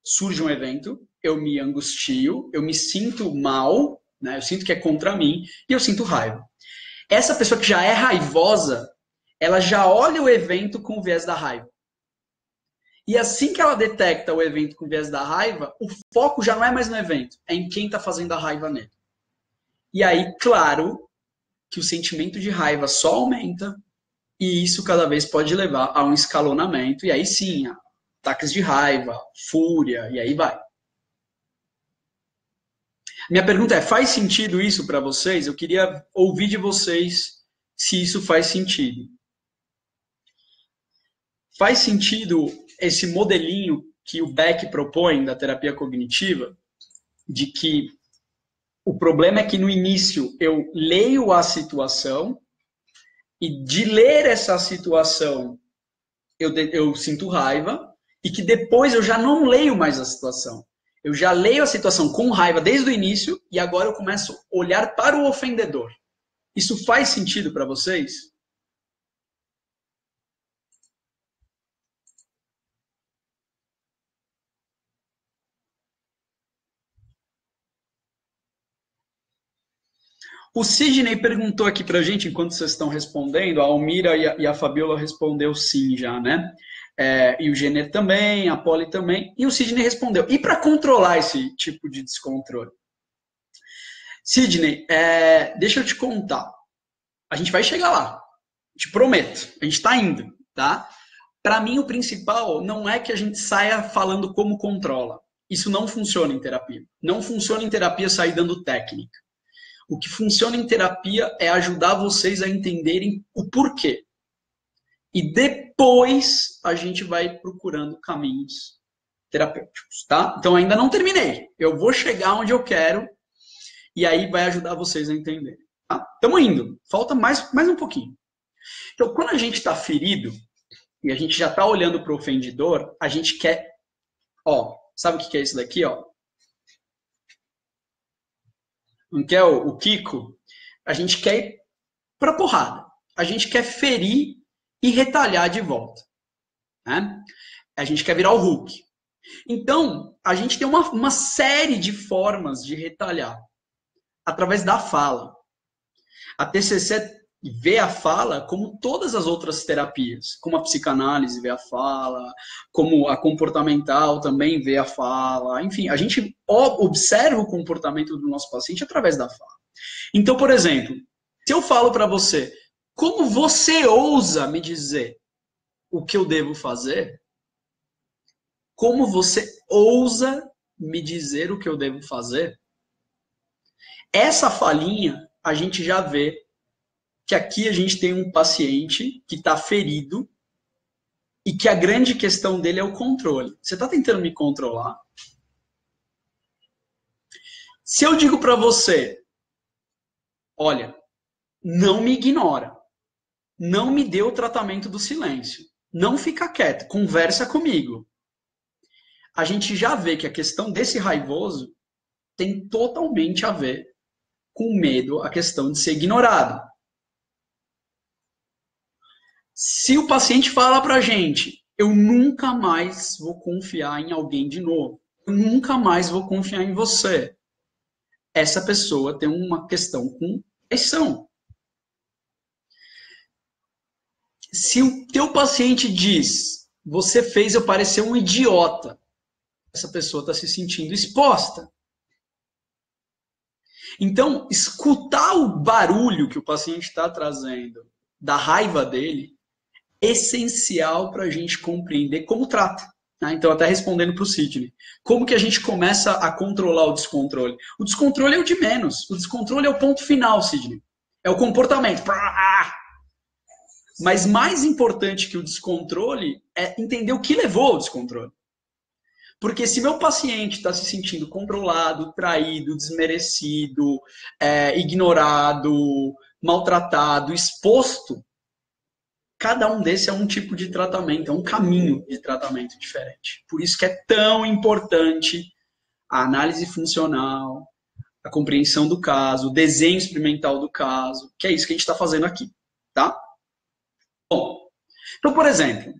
surge um evento, eu me angustio, eu me sinto mal, né, eu sinto que é contra mim e eu sinto raiva. Essa pessoa que já é raivosa, ela já olha o evento com o viés da raiva. E assim que ela detecta o evento com o viés da raiva, o foco já não é mais no evento, é em quem está fazendo a raiva nele. E aí, claro, que o sentimento de raiva só aumenta e isso cada vez pode levar a um escalonamento e aí sim, ataques de raiva, fúria e aí vai. Minha pergunta é, faz sentido isso para vocês? Eu queria ouvir de vocês se isso faz sentido. Faz sentido esse modelinho que o Beck propõe da terapia cognitiva, de que o problema é que no início eu leio a situação e de ler essa situação eu sinto raiva e que depois eu já não leio mais a situação. Eu já leio a situação com raiva desde o início e agora eu começo a olhar para o ofendedor. Isso faz sentido para vocês? O Sidney perguntou aqui pra gente, enquanto vocês estão respondendo, a Almira e a Fabiola respondeu sim já, né? E o Jenner também, a Polly também, e o Sidney respondeu. E para controlar esse tipo de descontrole? Sidney, deixa eu te contar. A gente vai chegar lá, te prometo. A gente está indo, tá? Para mim, o principal não é que a gente saia falando como controla. Isso não funciona em terapia. Não funciona em terapia sair dando técnica. O que funciona em terapia é ajudar vocês a entenderem o porquê. E depois a gente vai procurando caminhos terapêuticos, tá? Então ainda não terminei. Eu vou chegar onde eu quero e aí vai ajudar vocês a entenderem. Tá? Estamos indo. Falta mais um pouquinho. Então, quando a gente está ferido e a gente já está olhando para o ofendidor, a gente quer... sabe o que é isso daqui? Não quer o Kiko? A gente quer ir para porrada. A gente quer ferir e retalhar de volta. Né? A gente quer virar o Hulk. Então, a gente tem uma série de formas de retalhar através da fala. A TCC vê a fala como todas as outras terapias, como a psicanálise vê a fala, como a comportamental também vê a fala. Enfim, a gente observa o comportamento do nosso paciente através da fala. Então, por exemplo, se eu falo para você, como você ousa me dizer o que eu devo fazer? Como você ousa me dizer o que eu devo fazer? Essa falinha, a gente já vê que aqui a gente tem um paciente que está ferido e que a grande questão dele é o controle. Você está tentando me controlar? Se eu digo para você, olha, não me ignora, não me dê o tratamento do silêncio, não fica quieto, conversa comigo. A gente já vê que a questão desse raivoso tem totalmente a ver com medo, a questão de ser ignorado. Se o paciente fala pra gente, eu nunca mais vou confiar em alguém de novo, eu nunca mais vou confiar em você, essa pessoa tem uma questão com traição. Se o teu paciente diz, você fez eu parecer um idiota, essa pessoa está se sentindo exposta. Então, escutar o barulho que o paciente está trazendo da raiva dele é essencial para a gente compreender como trata. Então, até respondendo para o Sidney, como que a gente começa a controlar o descontrole? O descontrole é o de menos. O descontrole é o ponto final, Sidney. É o comportamento. Mas mais importante que o descontrole é entender o que levou ao descontrole. Porque se meu paciente está se sentindo controlado, traído, desmerecido, ignorado, maltratado, exposto, cada um desses é um tipo de tratamento, é um caminho de tratamento diferente. Por isso que é tão importante a análise funcional, a compreensão do caso, o desenho experimental do caso, que é isso que a gente está fazendo aqui, tá? Bom, então, por exemplo,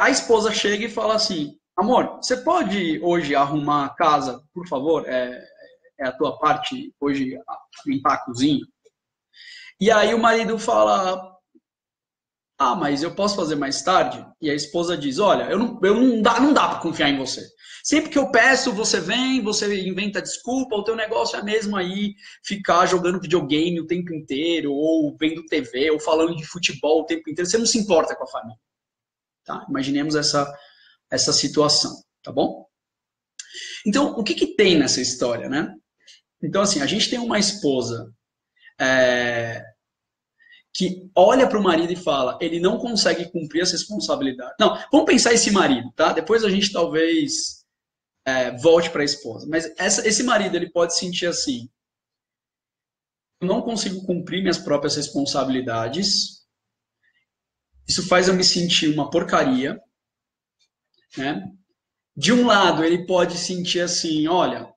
a esposa chega e fala assim, amor, você pode hoje arrumar a casa, por favor? É a tua parte hoje limpar a cozinha? E aí o marido fala, mas eu posso fazer mais tarde? E a esposa diz, olha, não dá para confiar em você. Sempre que eu peço, você vem, você inventa desculpa, o teu negócio é mesmo aí ficar jogando videogame o tempo inteiro, ou vendo TV, ou falando de futebol o tempo inteiro. Você não se importa com a família. Tá? Imaginemos essa situação, tá bom? Então, o que tem nessa história, né? Então, assim, a gente tem uma esposa que olha para o marido e fala, ele não consegue cumprir as responsabilidades. Não, vamos pensar esse marido, tá? Depois a gente talvez volte para a esposa. Mas esse marido, ele pode sentir assim, eu não consigo cumprir minhas próprias responsabilidades, isso faz eu me sentir uma porcaria, né? De um lado, ele pode sentir assim, olha,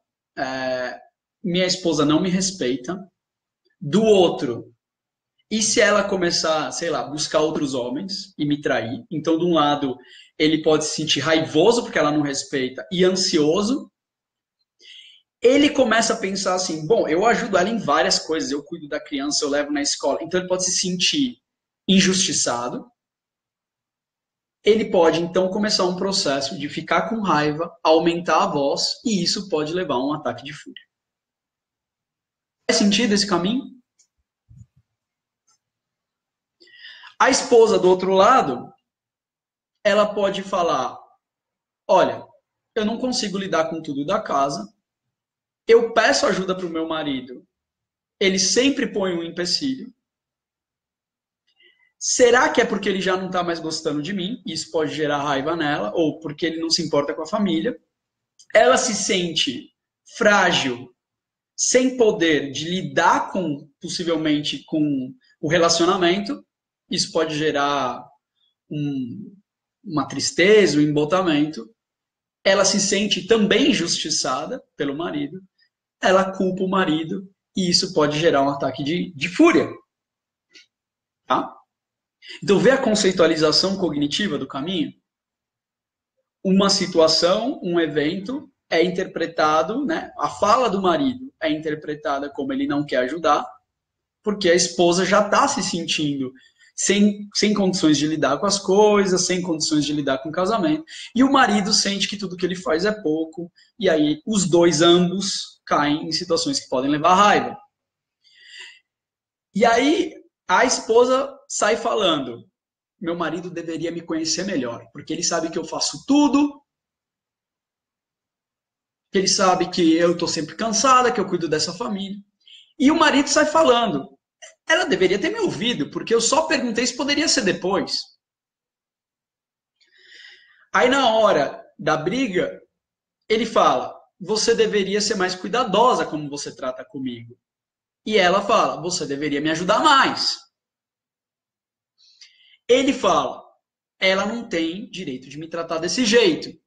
minha esposa não me respeita. Do outro, e se ela começar, sei lá, buscar outros homens e me trair? Então, de um lado, ele pode se sentir raivoso porque ela não respeita e ansioso. ele começa a pensar assim, bom, eu ajudo ela em várias coisas, eu cuido da criança, eu levo na escola. Então ele pode se sentir injustiçado. Ele pode então começar um processo de ficar com raiva, aumentar a voz, e isso pode levar a um ataque de fúria. Faz sentido esse caminho? A esposa do outro lado, ela pode falar, olha, eu não consigo lidar com tudo da casa, eu peço ajuda para o meu marido, ele sempre põe um empecilho. Será que é porque ele já não está mais gostando de mim? Isso pode gerar raiva nela, ou porque ele não se importa com a família. Ela se sente frágil, sem poder de lidar com, possivelmente, com o relacionamento. Isso pode gerar uma tristeza, um embotamento. Ela se sente também injustiçada pelo marido. Ela culpa o marido e isso pode gerar um ataque de fúria. Tá? Então, vê a conceitualização cognitiva do caminho? Uma situação, um evento é interpretado, né? A fala do marido é interpretada como ele não quer ajudar, porque a esposa já está se sentindo sem condições de lidar com as coisas, sem condições de lidar com o casamento, e o marido sente que tudo que ele faz é pouco, e aí os dois, ambos, caem em situações que podem levar a raiva. E aí a esposa sai falando, meu marido deveria me conhecer melhor, porque ele sabe que eu faço tudo, que ele sabe que eu estou sempre cansada, que eu cuido dessa família. E o marido sai falando, ela deveria ter me ouvido, porque eu só perguntei se poderia ser depois. Aí na hora da briga, ele fala, você deveria ser mais cuidadosa como você trata comigo. E ela fala, você deveria me ajudar mais. Ele fala, ela não tem direito de me tratar desse jeito.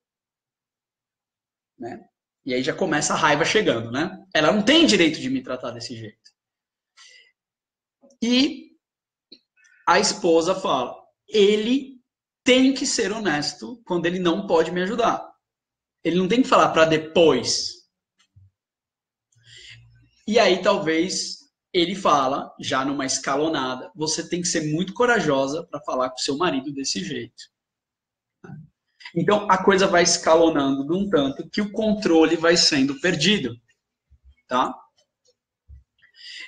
Né? E aí já começa a raiva chegando, né? Ela não tem direito de me tratar desse jeito. E a esposa fala, ele tem que ser honesto quando ele não pode me ajudar. Ele não tem que falar para depois. E aí talvez ele fala, já numa escalonada, você tem que ser muito corajosa para falar com seu marido desse jeito. Então a coisa vai escalonando de um tanto que o controle vai sendo perdido. Tá?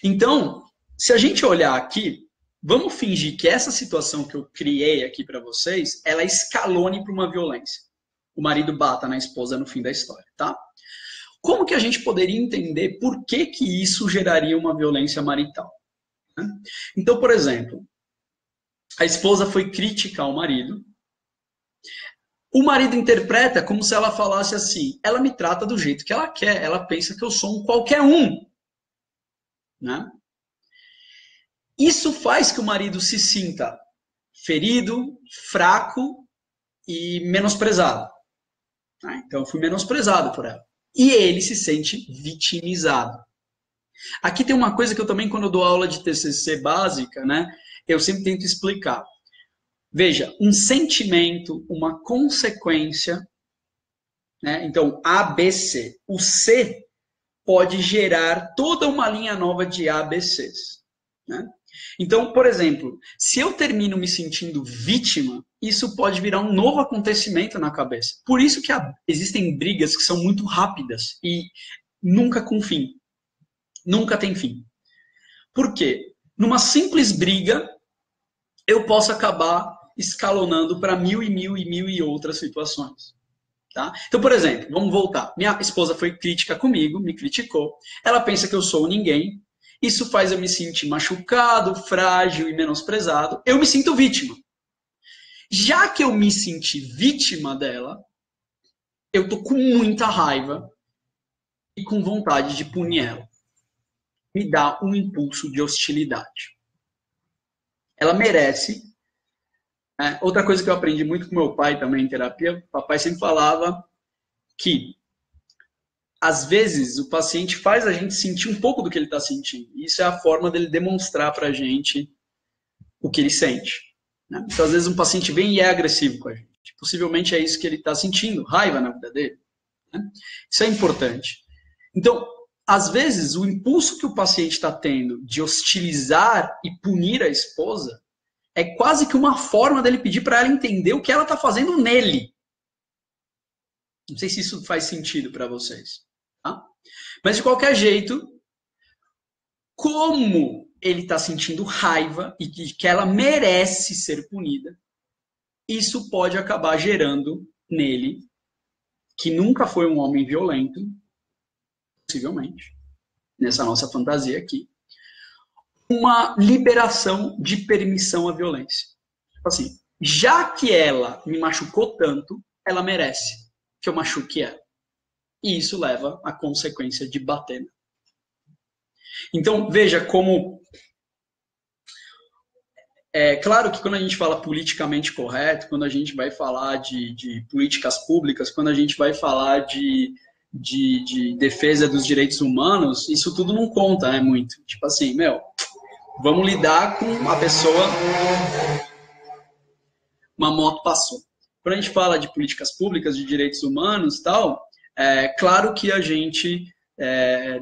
Então, se a gente olhar aqui, vamos fingir que essa situação que eu criei aqui para vocês, ela escalone para uma violência. O marido bata na esposa no fim da história, tá? Como que a gente poderia entender por que que isso geraria uma violência marital? Então, por exemplo, a esposa foi criticar o marido. O marido interpreta como se ela falasse assim, ela me trata do jeito que ela quer, ela pensa que eu sou um qualquer um. Né? Isso faz que o marido se sinta ferido, fraco e menosprezado. Então, eu fui menosprezado por ela. E ele se sente vitimizado. Aqui tem uma coisa que eu também, quando eu dou aula de TCC básica, né, eu sempre tento explicar. Veja, um sentimento, uma consequência, né, então ABC. O C pode gerar toda uma linha nova de ABCs. Né? Então, por exemplo, se eu termino me sentindo vítima, isso pode virar um novo acontecimento na cabeça. Por isso que existem brigas que são muito rápidas e nunca com fim. Nunca tem fim. Por quê? Numa simples briga, eu posso acabar escalonando para mil e outras situações. Tá? Então, por exemplo, vamos voltar. Minha esposa foi crítica comigo, me criticou. Ela pensa que eu sou ninguém. Isso faz eu me sentir machucado, frágil e menosprezado. Eu me sinto vítima. Já que eu me senti vítima dela, eu tô com muita raiva e com vontade de punir ela. Me dá um impulso de hostilidade. Ela merece. Né? Outra coisa que eu aprendi muito com meu pai também em terapia, o papai sempre falava que às vezes o paciente faz a gente sentir um pouco do que ele está sentindo. Isso é a forma dele demonstrar para a gente o que ele sente. Né? Então, às vezes um paciente vem e é agressivo com a gente. Possivelmente é isso que ele está sentindo, raiva na vida dele. Né? Isso é importante. Então, às vezes, o impulso que o paciente está tendo de hostilizar e punir a esposa é quase que uma forma dele pedir para ela entender o que ela está fazendo nele. Não sei se isso faz sentido para vocês. Tá? Mas, de qualquer jeito, como ele está sentindo raiva e que ela merece ser punida, isso pode acabar gerando nele, que nunca foi um homem violento, possivelmente, nessa nossa fantasia aqui, uma liberação de permissão à violência. Tipo assim, já que ela me machucou tanto, ela merece que eu machuque ela. E isso leva à consequência de bater. Então, veja como... É claro que quando a gente fala politicamente correto, quando a gente vai falar de políticas públicas, quando a gente vai falar de defesa dos direitos humanos, isso tudo não conta, né, muito. Tipo assim, vamos lidar com a pessoa... Uma moto passou. Quando a gente fala de políticas públicas, de direitos humanos e tal, claro que a gente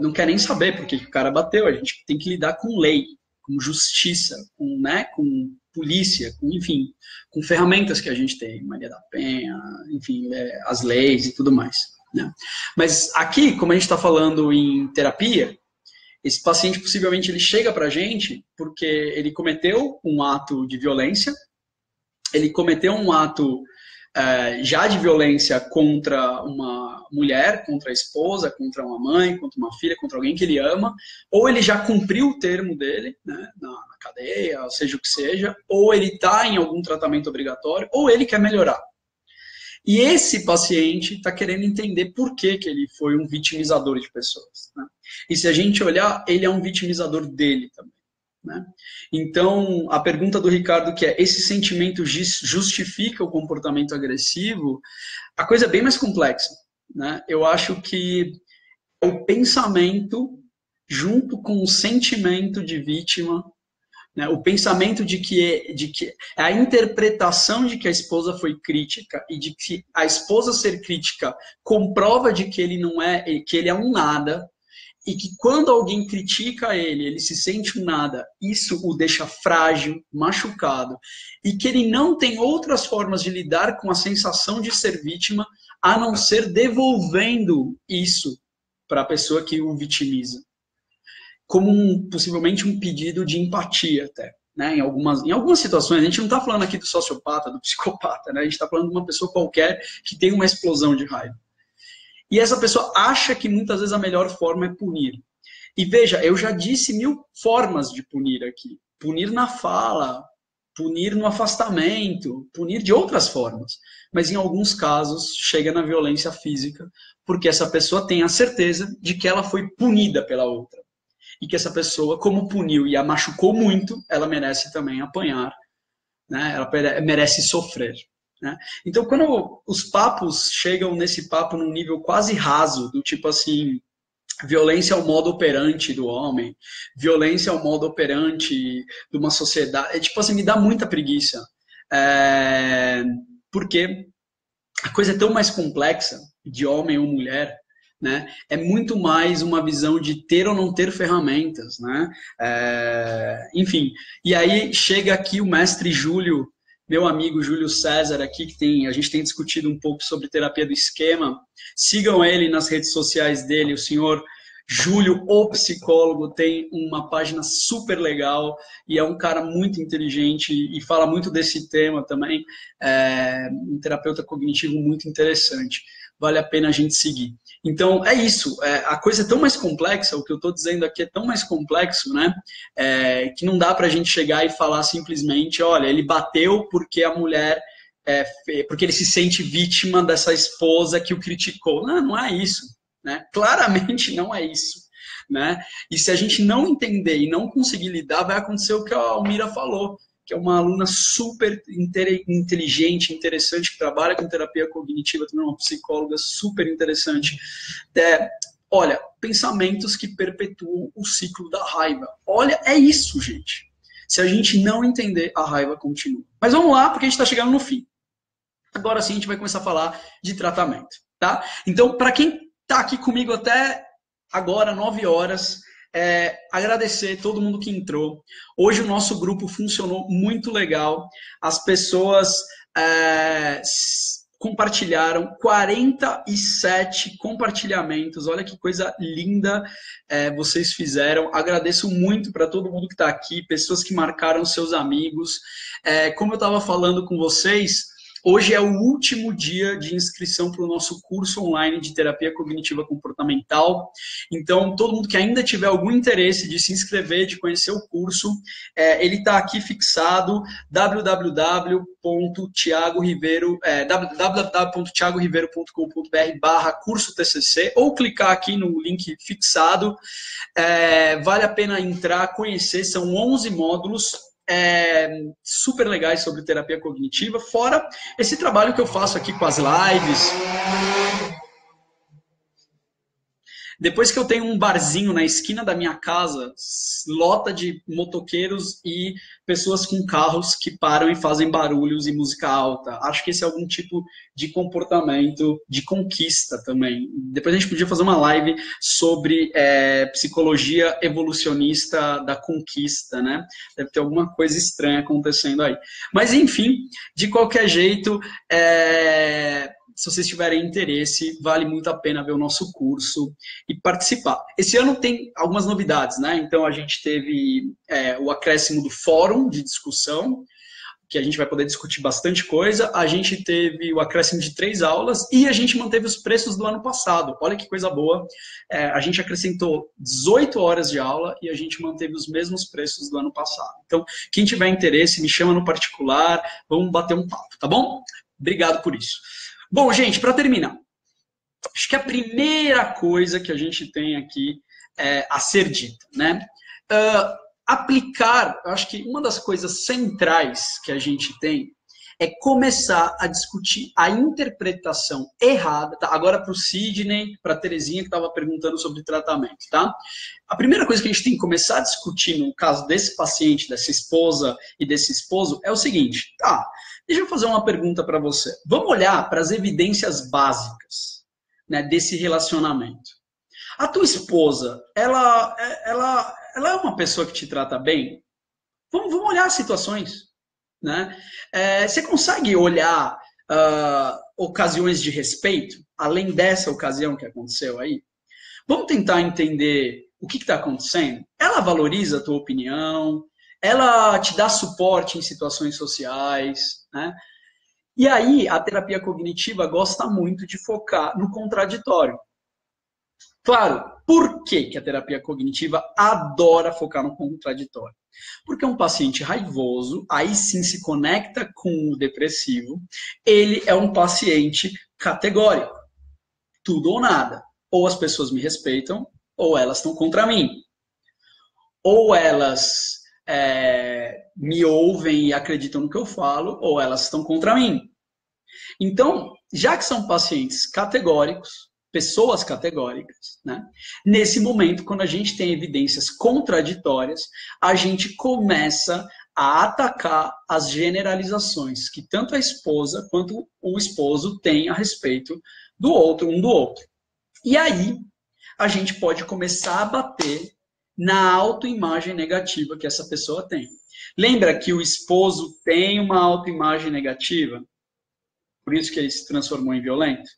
não quer nem saber por que o cara bateu, a gente tem que lidar com lei, com justiça, com polícia, enfim, com ferramentas que a gente tem, Maria da Penha, enfim, as leis e tudo mais. Né? Mas aqui, como a gente está falando em terapia, esse paciente possivelmente ele chega para a gente porque ele cometeu um ato de violência, ele cometeu um ato já de violência contra uma mulher, contra a esposa, contra uma mãe, contra uma filha, contra alguém que ele ama, ou ele já cumpriu o termo dele, né, na cadeia, seja o que seja, ou ele está em algum tratamento obrigatório, ou ele quer melhorar. E esse paciente está querendo entender por que ele foi um vitimizador de pessoas. Né? E se a gente olhar, ele é um vitimizador dele também. Né? Então, a pergunta do Ricardo que é, esse sentimento justifica o comportamento agressivo? A coisa é bem mais complexa. Né? Eu acho que o pensamento junto com o sentimento de vítima, né? O pensamento de que a interpretação de que a esposa foi crítica e de que a esposa ser crítica comprova de que ele não é, que ele é um nada, e que quando alguém critica ele se sente um nada, isso o deixa frágil, machucado, e que ele não tem outras formas de lidar com a sensação de ser vítima, a não ser devolvendo isso para a pessoa que o vitimiza. Como possivelmente um pedido de empatia até. Né? Em algumas situações, a gente não está falando aqui do sociopata, do psicopata, né? A gente está falando de uma pessoa qualquer que tem uma explosão de raiva. E essa pessoa acha que muitas vezes a melhor forma é punir. E veja, eu já disse 1000 formas de punir aqui. Punir na fala, punir no afastamento, punir de outras formas. Mas em alguns casos chega na violência física, porque essa pessoa tem a certeza de que ela foi punida pela outra. E que essa pessoa, como puniu e a machucou muito, ela merece também apanhar, né? Ela merece sofrer. Né? Então, quando os papos chegam nesse papo num nível quase raso, do tipo assim, violência é o modo operante do homem, violência é o modo operante de uma sociedade, tipo assim, me dá muita preguiça. Porque a coisa é tão mais complexa, de homem ou mulher, né? É muito mais uma visão de ter ou não ter ferramentas. Né? Enfim, e aí chega aqui o mestre Júlio, meu amigo Júlio César aqui, a gente tem discutido um pouco sobre terapia do esquema. Sigam ele nas redes sociais dele, o senhor Júlio, o psicólogo, tem uma página super legal e é um cara muito inteligente e fala muito desse tema também. Um terapeuta cognitivo muito interessante. Vale a pena a gente seguir. Então, é isso. A coisa é tão mais complexa, o que eu estou dizendo aqui é tão mais complexo, né? Que não dá para a gente chegar e falar simplesmente, olha, ele bateu porque a mulher, porque ele se sente vítima dessa esposa que o criticou. Não, não é isso. Né? Claramente não é isso. Né? E se a gente não entender e não conseguir lidar, vai acontecer o que a Almira falou, que é uma aluna super inteligente, interessante, que trabalha com terapia cognitiva, também uma psicóloga super interessante. Olha, pensamentos que perpetuam o ciclo da raiva. Olha, é isso, gente. Se a gente não entender, a raiva continua. Mas vamos lá, porque a gente está chegando no fim. Agora sim, a gente vai começar a falar de tratamento. Tá? Então, para quem está aqui comigo até agora, 9 horas, agradecer todo mundo que entrou. Hoje o nosso grupo funcionou muito legal. As pessoas compartilharam 47 compartilhamentos. Olha que coisa linda vocês fizeram. Agradeço muito para todo mundo que está aqui, pessoas que marcaram seus amigos. Como eu estava falando com vocês, hoje é o último dia de inscrição para o nosso curso online de terapia cognitiva comportamental. Então, todo mundo que ainda tiver algum interesse de se inscrever, de conhecer o curso, ele está aqui fixado, www.thiagoriveiro.com.br/curso TCC, ou clicar aqui no link fixado. Vale a pena entrar, conhecer, são 11 módulos, super legais sobre terapia cognitiva, fora esse trabalho que eu faço aqui com as lives. Depois que eu tenho um barzinho na esquina da minha casa, lota de motoqueiros e pessoas com carros que param e fazem barulhos e música alta. Acho que esse é algum tipo de comportamento de conquista também. Depois a gente podia fazer uma live sobre psicologia evolucionista da conquista, né? Deve ter alguma coisa estranha acontecendo aí. Mas, enfim, de qualquer jeito, se vocês tiverem interesse, vale muito a pena ver o nosso curso e participar. Esse ano tem algumas novidades, né? Então, a gente teve o acréscimo do fórum de discussão, que a gente vai poder discutir bastante coisa. A gente teve o acréscimo de 3 aulas e a gente manteve os preços do ano passado. Olha que coisa boa. A gente acrescentou 18 horas de aula e a gente manteve os mesmos preços do ano passado. Então, quem tiver interesse, me chama no particular, vamos bater um papo, tá bom? Obrigado por isso. Bom, gente, para terminar, acho que a primeira coisa que a gente tem aqui a ser dita, né? Aplicar, acho que uma das coisas centrais que a gente tem é começar a discutir a interpretação errada, tá? Agora para o Sidney, para a Terezinha que estava perguntando sobre tratamento, tá? A primeira coisa que a gente tem que começar a discutir no caso desse paciente, dessa esposa e desse esposo é o seguinte, tá? Deixa eu fazer uma pergunta para você. Vamos olhar para as evidências básicas, né, desse relacionamento. A tua esposa, ela é uma pessoa que te trata bem? Vamos olhar as situações, né? Você consegue olhar ocasiões de respeito, além dessa ocasião que aconteceu aí? Vamos tentar entender o que está acontecendo? Ela valoriza a tua opinião? Ela te dá suporte em situações sociais, né? E aí, a terapia cognitiva gosta muito de focar no contraditório. Claro, por que a terapia cognitiva adora focar no contraditório? Porque um paciente raivoso, aí sim se conecta com o depressivo, ele é um paciente categórico. Tudo ou nada. Ou as pessoas me respeitam, ou elas estão contra mim. Ou elas me ouvem e acreditam no que eu falo, ou elas estão contra mim. Então, já que são pacientes categóricos, pessoas categóricas, né? Nesse momento, quando a gente tem evidências contraditórias, a gente começa a atacar as generalizações que tanto a esposa quanto o esposo têm a respeito do outro, um do outro. E aí, a gente pode começar a bater na autoimagem negativa que essa pessoa tem. Lembra que o esposo tem uma autoimagem negativa? Por isso que ele se transformou em violento?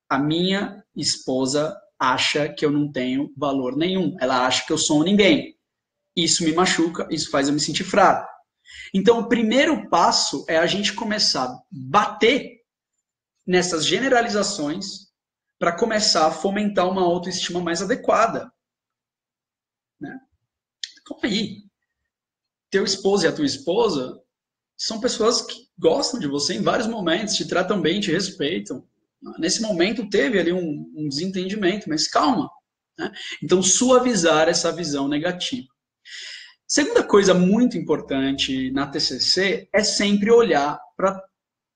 A minha esposa acha que eu não tenho valor nenhum. Ela acha que eu sou um ninguém. Isso me machuca, isso faz eu me sentir fraco. Então, o primeiro passo é a gente começar a bater nessas generalizações para começar a fomentar uma autoestima mais adequada. Né? Calma aí. Teu esposo e a tua esposa são pessoas que gostam de você em vários momentos, te tratam bem, te respeitam. Nesse momento teve ali um desentendimento, mas calma. Né? Então, suavizar essa visão negativa. Segunda coisa muito importante na TCC é sempre olhar para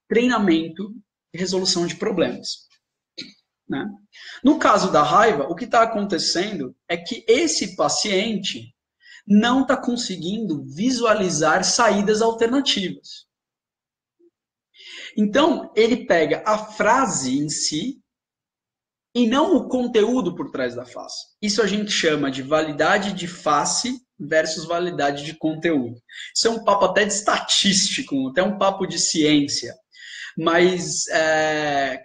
treinamento e resolução de problemas. Né? No caso da raiva, o que está acontecendo é que esse paciente não está conseguindo visualizar saídas alternativas. Então, ele pega a frase em si e não o conteúdo por trás da face. Isso a gente chama de validade de face versus validade de conteúdo. Isso é um papo até de estatístico, até um papo de ciência. Mas,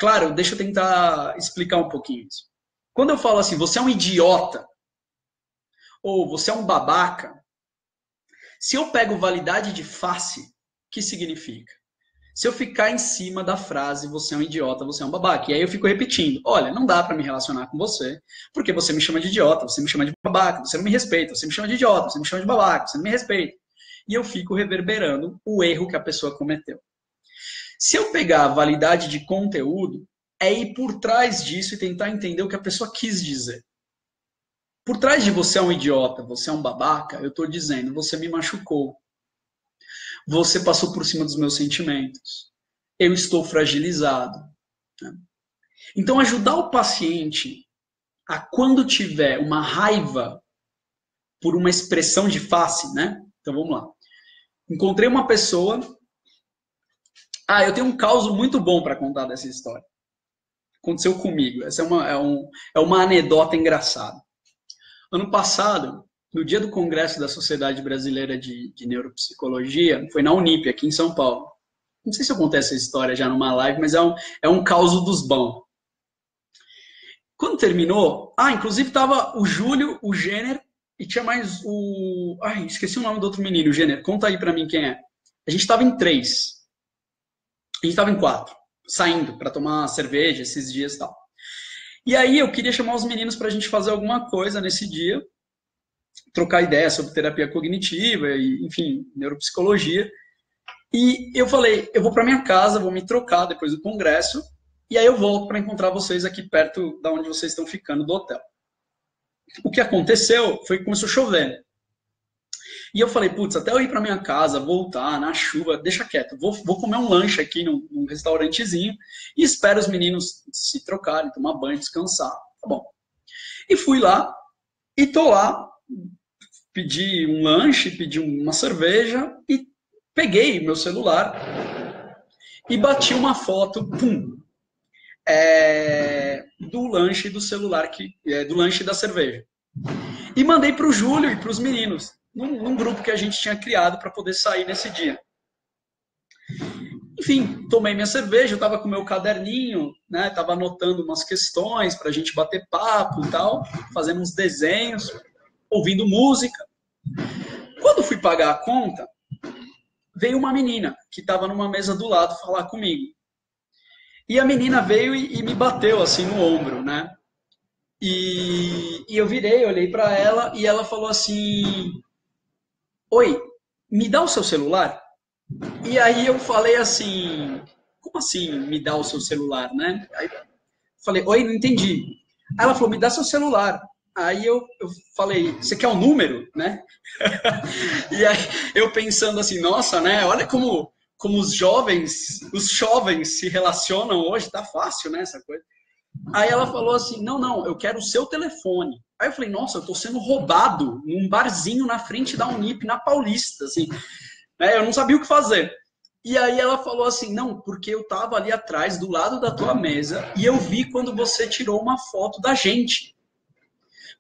claro, deixa eu tentar explicar um pouquinho isso. Quando eu falo assim, você é um idiota, ou você é um babaca, se eu pego validade de face, o que significa? Se eu ficar em cima da frase, você é um idiota, você é um babaca, e aí eu fico repetindo, olha, não dá para me relacionar com você, porque você me chama de idiota, você me chama de babaca, você não me respeita, você me chama de idiota, você me chama de babaca, você não me respeita. E eu fico reverberando o erro que a pessoa cometeu. Se eu pegar a validade de conteúdo, é ir por trás disso e tentar entender o que a pessoa quis dizer. Por trás de você é um idiota, você é um babaca, eu estou dizendo, você me machucou. Você passou por cima dos meus sentimentos. Eu estou fragilizado. Então, ajudar o paciente a, quando tiver uma raiva por uma expressão de face, né? Então, vamos lá. Encontrei uma pessoa... eu tenho um caso muito bom para contar dessa história. Aconteceu comigo. Essa é uma anedota engraçada. Ano passado, no dia do Congresso da Sociedade Brasileira de Neuropsicologia, foi na Unip, aqui em São Paulo. Não sei se eu contei essa história já numa live, mas é um caos dos bons. Quando terminou, inclusive estava o Júlio, o Jenner, e tinha mais o... esqueci o nome do outro menino, o Jenner. Conta aí pra mim quem é. A gente estava em 3. A gente estava em 4, saindo para tomar cerveja esses dias e tal. E aí eu queria chamar os meninos para a gente fazer alguma coisa nesse dia, trocar ideia sobre terapia cognitiva, e, enfim, neuropsicologia. E eu falei, eu vou para minha casa, vou me trocar depois do congresso, e aí eu volto para encontrar vocês aqui perto da onde vocês estão ficando do hotel. O que aconteceu foi que começou a chover. E eu falei, putz, até eu ir para minha casa, voltar na chuva, deixa quieto, vou comer um lanche aqui num restaurantezinho e espero os meninos se trocarem, tomar banho, descansar. Tá bom. E fui lá, e tô lá, pedi um lanche, pedi uma cerveja e peguei meu celular e bati uma foto, do lanche do celular, do lanche da cerveja. E mandei para o Júlio e para os meninos, num grupo que a gente tinha criado para poder sair nesse dia. Enfim, tomei minha cerveja, eu estava com meu caderninho, né? Estava anotando umas questões para a gente bater papo e tal, fazendo uns desenhos, ouvindo música. Quando fui pagar a conta, veio uma menina que estava numa mesa do lado falar comigo. E a menina veio e me bateu assim no ombro, né? E eu virei, olhei para ela e ela falou assim: oi, me dá o seu celular? E aí eu falei assim, como assim me dá o seu celular, né? Aí falei, oi, não entendi. Aí ela falou, me dá seu celular. Aí eu falei, você quer o número, né? E aí eu pensando assim, nossa, né? Olha como os jovens se relacionam hoje, tá fácil, né, essa coisa. Aí ela falou assim, não, eu quero o seu telefone. Aí eu falei, nossa, eu tô sendo roubado num barzinho na frente da Unip, na Paulista, assim. Eu não sabia o que fazer. E aí ela falou assim, não, porque eu tava ali atrás, do lado da tua mesa, e eu vi quando você tirou uma foto da gente.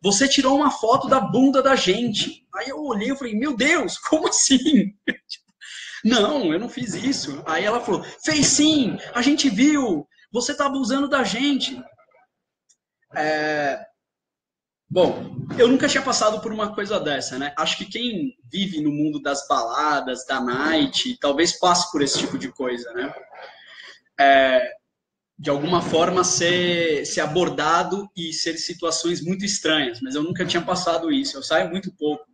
Você tirou uma foto da bunda da gente. Aí eu olhei e falei, meu Deus, como assim? Não, eu não fiz isso. Aí ela falou, fez sim, a gente viu, você estava usando da gente. Bom, eu nunca tinha passado por uma coisa dessa, né? Acho que quem vive no mundo das baladas, da night, talvez passe por esse tipo de coisa, né? De alguma forma ser abordado e ser situações muito estranhas, mas eu nunca tinha passado isso. Eu saio muito pouco.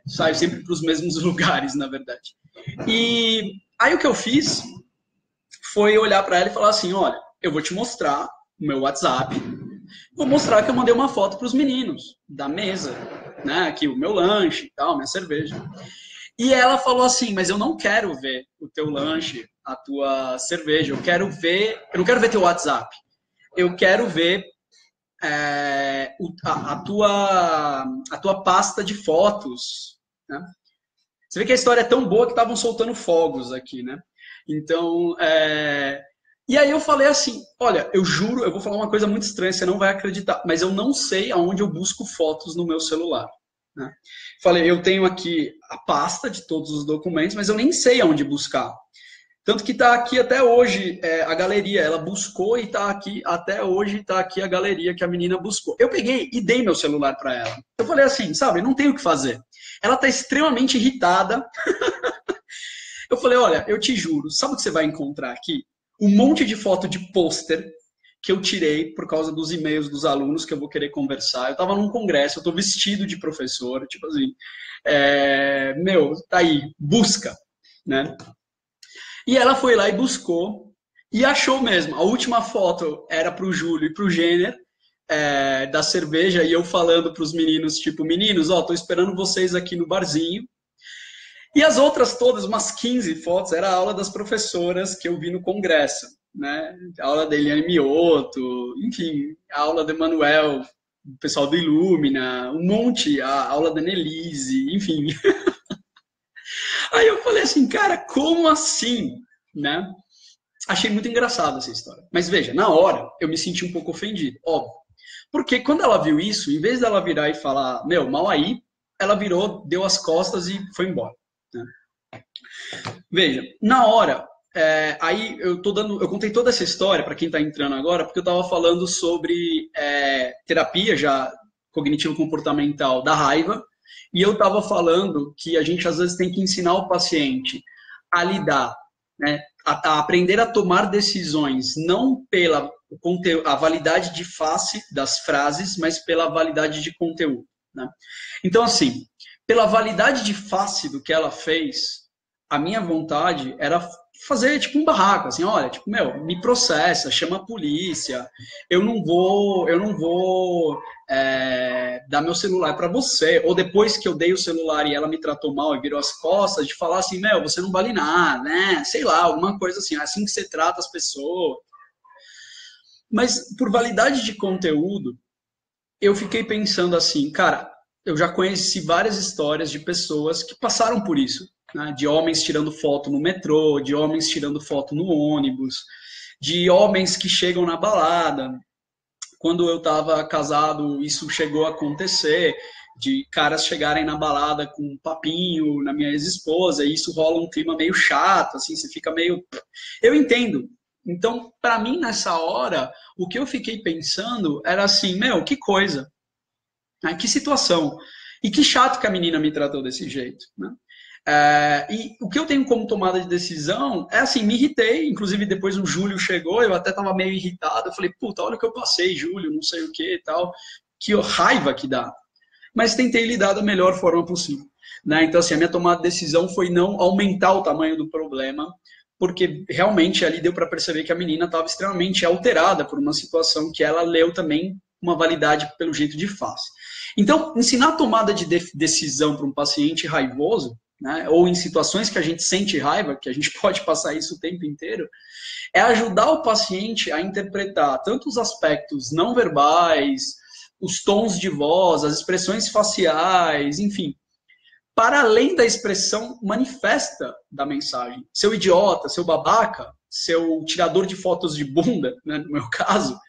Saio sempre para os mesmos lugares, na verdade. E aí o que eu fiz foi olhar para ela e falar assim, olha, eu vou te mostrar o meu WhatsApp, vou mostrar que eu mandei uma foto para os meninos da mesa, né? Aqui o meu lanche e tal, minha cerveja. E ela falou assim, mas eu não quero ver o teu lanche, a tua cerveja, eu não quero ver teu WhatsApp. Eu quero ver a tua pasta de fotos, né? Você vê que a história é tão boa que estavam soltando fogos aqui, né? Então, E aí eu falei assim, olha, eu juro, eu vou falar uma coisa muito estranha, você não vai acreditar, mas eu não sei aonde eu busco fotos no meu celular. Né? Falei, eu tenho aqui a pasta de todos os documentos, mas eu nem sei aonde buscar. Tanto que está aqui até hoje a galeria, ela buscou e está aqui, até hoje está aqui a galeria que a menina buscou. Eu peguei e dei meu celular para ela. Eu falei assim, sabe, não tenho o que fazer. Ela está extremamente irritada. Eu falei, olha, eu te juro, sabe o que você vai encontrar aqui? Um monte de foto de pôster que eu tirei por causa dos e-mails dos alunos que eu vou querer conversar. Eu estava num congresso, eu estou vestido de professor, tipo assim, meu, tá aí, busca, né? E ela foi lá e buscou e achou mesmo. A última foto era para o Júlio e para o Jenner, da cerveja, e eu falando para os meninos, tipo, meninos, ó, tô esperando vocês aqui no barzinho. E as outras todas, umas 15 fotos, era a aula das professoras que eu vi no congresso, né? A aula da Eliane Mioto, enfim, a aula do Emanuel, o pessoal do Illumina, um monte, a aula da Nelise, enfim. Aí eu falei assim, cara, como assim, né? Achei muito engraçada essa história. Mas veja, na hora eu me senti um pouco ofendido, óbvio. Porque quando ela viu isso, em vez dela virar e falar, meu, mal aí, ela virou, deu as costas e foi embora. Né? Veja, na hora, aí eu contei toda essa história para quem está entrando agora, porque eu estava falando sobre terapia já cognitivo-comportamental da raiva, e eu estava falando que a gente às vezes tem que ensinar o paciente a lidar, né, a aprender a tomar decisões, não pela a validade de face das frases, mas pela validade de conteúdo. Né? Então, assim, pela validade de face do que ela fez, a minha vontade era fazer tipo um barraco, assim, olha, tipo, meu, me processa, chama a polícia, eu não vou dar meu celular para você, ou depois que eu dei o celular e ela me tratou mal e virou as costas, de falar assim, meu, você não vale nada, né, sei lá, alguma coisa assim, assim que você trata as pessoas. Mas por validade de conteúdo, eu fiquei pensando assim, cara, eu já conheci várias histórias de pessoas que passaram por isso, né? De homens tirando foto no metrô, de homens tirando foto no ônibus, de homens que chegam na balada. Quando eu estava casado, isso chegou a acontecer, de caras chegarem na balada com um papinho na minha ex-esposa, e isso rola um clima meio chato, assim, você fica meio... Eu entendo. Então, para mim, nessa hora, o que eu fiquei pensando era assim, meu, que coisa, né? Que situação. E que chato que a menina me tratou desse jeito, né? E o que eu tenho como tomada de decisão é assim, me irritei, inclusive depois o Júlio chegou, eu até estava meio irritado, eu falei, puta, olha o que eu passei, Júlio, não sei o que e tal, que raiva que dá. Mas tentei lidar da melhor forma possível. Né? Então, assim, a minha tomada de decisão foi não aumentar o tamanho do problema, porque realmente ali deu para perceber que a menina estava extremamente alterada por uma situação que ela leu também uma validade pelo jeito de face. Então, ensinar a tomada de decisão para um paciente raivoso, né, ou em situações que a gente sente raiva, que a gente pode passar isso o tempo inteiro, é ajudar o paciente a interpretar tanto os aspectos não verbais, os tons de voz, as expressões faciais, enfim, para além da expressão manifesta da mensagem. Seu idiota, seu babaca, seu tirador de fotos de bunda, né, no meu caso,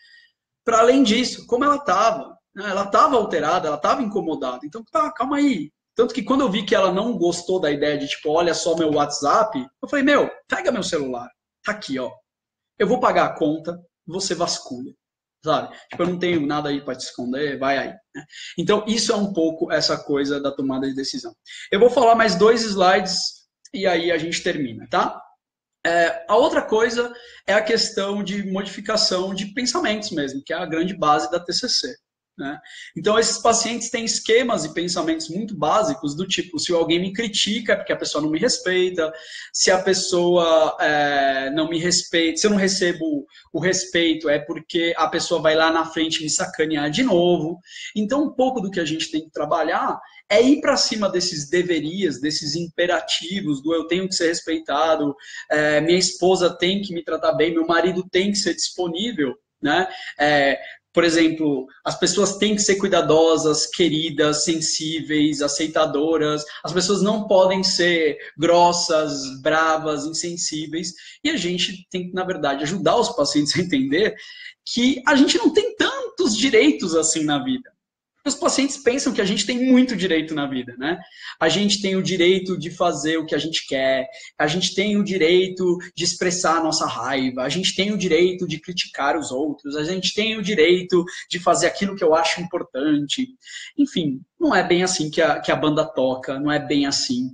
para além disso, como ela estava. Né, ela estava alterada, ela estava incomodada. Então, tá, calma aí. Tanto que quando eu vi que ela não gostou da ideia de, tipo, olha só meu WhatsApp, eu falei, meu, pega meu celular. Tá aqui, ó. Eu vou pagar a conta, você vasculha. Sabe? Tipo, eu não tenho nada aí para te esconder, vai aí. Né? Então, isso é um pouco essa coisa da tomada de decisão. Eu vou falar mais 2 slides e aí a gente termina, tá? A outra coisa é a questão de modificação de pensamentos mesmo, que é a grande base da TCC. Né? Então, esses pacientes têm esquemas e pensamentos muito básicos do tipo, se alguém me critica é porque a pessoa não me respeita, se a pessoa não me respeita, se eu não recebo o respeito é porque a pessoa vai lá na frente me sacanear de novo. Então, um pouco do que a gente tem que trabalhar é ir para cima desses deverias, desses imperativos do eu tenho que ser respeitado, minha esposa tem que me tratar bem, meu marido tem que ser disponível, né? por exemplo, as pessoas têm que ser cuidadosas, queridas, sensíveis, aceitadoras. As pessoas não podem ser grossas, bravas, insensíveis. E a gente tem que, na verdade, ajudar os pacientes a entender que a gente não tem tantos direitos assim na vida. Os pacientes pensam que a gente tem muito direito na vida, né? A gente tem o direito de fazer o que a gente quer, a gente tem o direito de expressar a nossa raiva, a gente tem o direito de criticar os outros, a gente tem o direito de fazer aquilo que eu acho importante. Enfim, não é bem assim que a banda toca, não é bem assim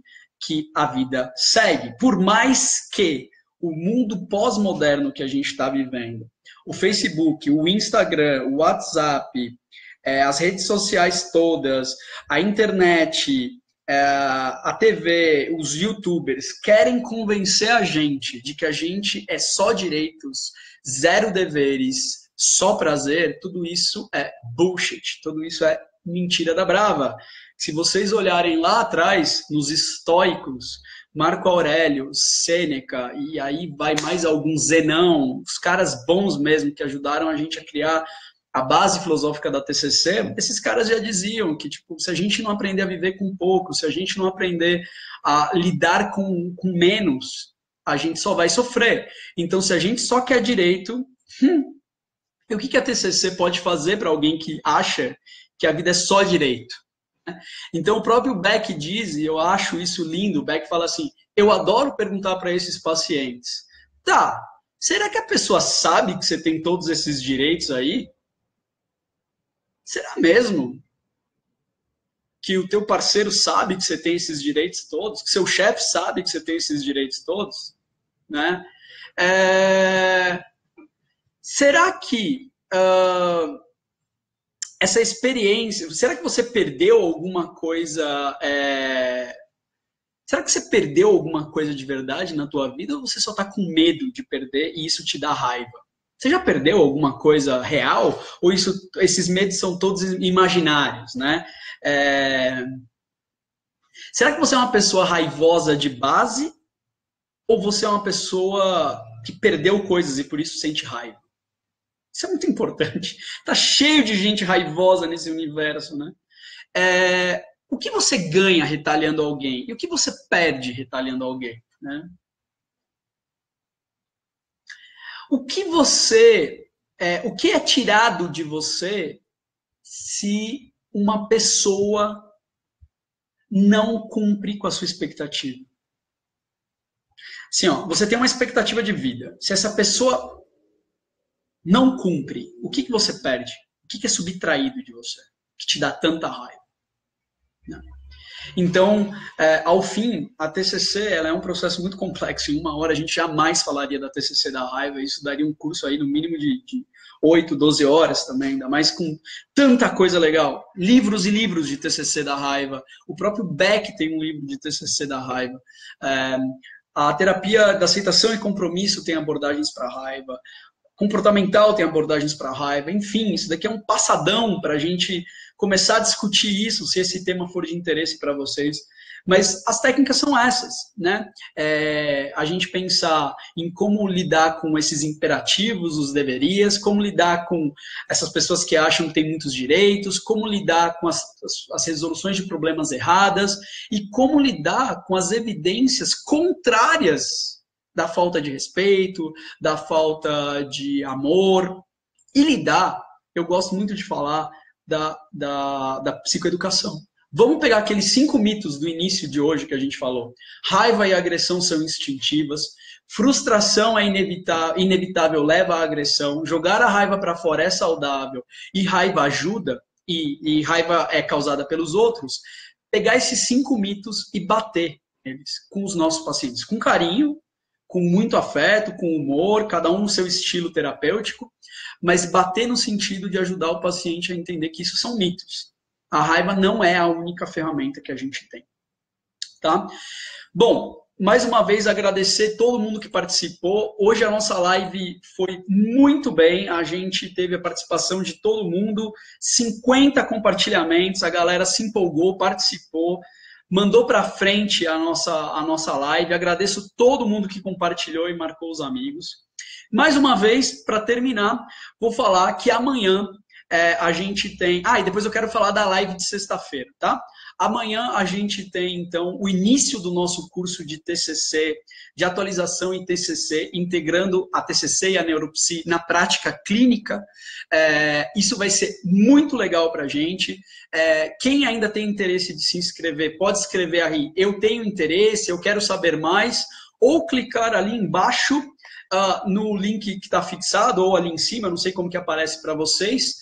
que a vida segue. Por mais que o mundo pós-moderno que a gente está vivendo, o Facebook, o Instagram, o WhatsApp, as redes sociais todas, a internet, a TV, os YouTubers querem convencer a gente de que a gente é só direitos, zero deveres, só prazer, tudo isso é bullshit, tudo isso é mentira da brava. Se vocês olharem lá atrás, nos estoicos, Marco Aurélio, Sêneca, e aí vai mais alguns, Zenão, os caras bons mesmo que ajudaram a gente a criar a base filosófica da TCC, esses caras já diziam que, tipo, se a gente não aprender a viver com pouco, se a gente não aprender a lidar com menos, a gente só vai sofrer. Então, se a gente só quer direito, o que a TCC pode fazer para alguém que acha que a vida é só direito? Então, o próprio Beck diz, e eu acho isso lindo, o Beck fala assim, eu adoro perguntar para esses pacientes, tá, será que a pessoa sabe que você tem todos esses direitos aí? Será mesmo que o teu parceiro sabe que você tem esses direitos todos? Que seu chefe sabe que você tem esses direitos todos? Né? Será que essa experiência... Será que você perdeu alguma coisa... Será que você perdeu alguma coisa de verdade na tua vida ou você só está com medo de perder e isso te dá raiva? Você já perdeu alguma coisa real? Ou esses medos são todos imaginários, né? Será que você é uma pessoa raivosa de base? Ou você é uma pessoa que perdeu coisas e por isso sente raiva? Isso é muito importante. Tá cheio de gente raivosa nesse universo, né? O que você ganha retalhando alguém? E o que você perde retalhando alguém, né? O que é tirado de você se uma pessoa não cumpre com a sua expectativa? Assim, ó, você tem uma expectativa de vida. Se essa pessoa não cumpre, o que você perde? O que é subtraído de você? Que te dá tanta raiva? Não. Então, ao fim, a TCC ela é um processo muito complexo. Em uma hora a gente jamais falaria da TCC da raiva. Isso daria um curso aí no mínimo de 8, 12 horas também, ainda mais com tanta coisa legal. Livros e livros de TCC da raiva. O próprio Beck tem um livro de TCC da raiva. A terapia da aceitação e compromisso tem abordagens para raiva. Comportamental tem abordagens para raiva. Enfim, isso daqui é um passadão para a gente começar a discutir isso, se esse tema for de interesse para vocês. Mas as técnicas são essas, né? A gente pensar em como lidar com esses imperativos, os deverias, como lidar com essas pessoas que acham que têm muitos direitos, como lidar com as resoluções de problemas erradas e como lidar com as evidências contrárias da falta de respeito, da falta de amor, e lidar, eu gosto muito de falar da psicoeducação. Vamos pegar aqueles 5 mitos do início de hoje que a gente falou. Raiva e agressão são instintivas, frustração é inevitável, leva à agressão, jogar a raiva para fora é saudável, e raiva ajuda, e raiva é causada pelos outros. Pegar esses 5 mitos e bater eles com os nossos pacientes, com carinho, com muito afeto, com humor, cada um no seu estilo terapêutico, mas bater no sentido de ajudar o paciente a entender que isso são mitos. A raiva não é a única ferramenta que a gente tem. Tá? Bom, mais uma vez agradecer todo mundo que participou. Hoje a nossa live foi muito bem, a gente teve a participação de todo mundo, 50 compartilhamentos, a galera se empolgou, participou, mandou para frente a nossa live. Agradeço todo mundo que compartilhou e marcou os amigos. Mais uma vez, para terminar, vou falar que amanhã a gente tem... Ah, e depois eu quero falar da live de sexta-feira, tá? Amanhã a gente tem, então, o início do nosso curso de TCC, de atualização em TCC, integrando a TCC e a neuropsi na prática clínica. Isso vai ser muito legal para a gente. Quem ainda tem interesse de se inscrever, pode escrever aí, eu tenho interesse, eu quero saber mais, ou clicar ali embaixo, no link que está fixado, ou ali em cima, não sei como que aparece para vocês,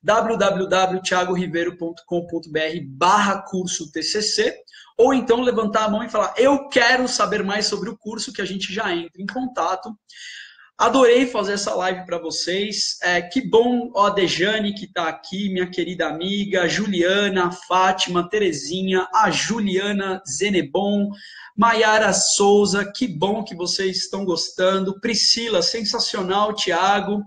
www.thiagoriveiro.com.br/curso TCC, ou então levantar a mão e falar, eu quero saber mais sobre o curso, que a gente já entra em contato. Adorei fazer essa live para vocês. Que bom, a Dejane que está aqui, minha querida amiga, Juliana, a Fátima, Terezinha, a Juliana Zenebon, Maiara Souza, que bom que vocês estão gostando. Priscila, sensacional, Thiago,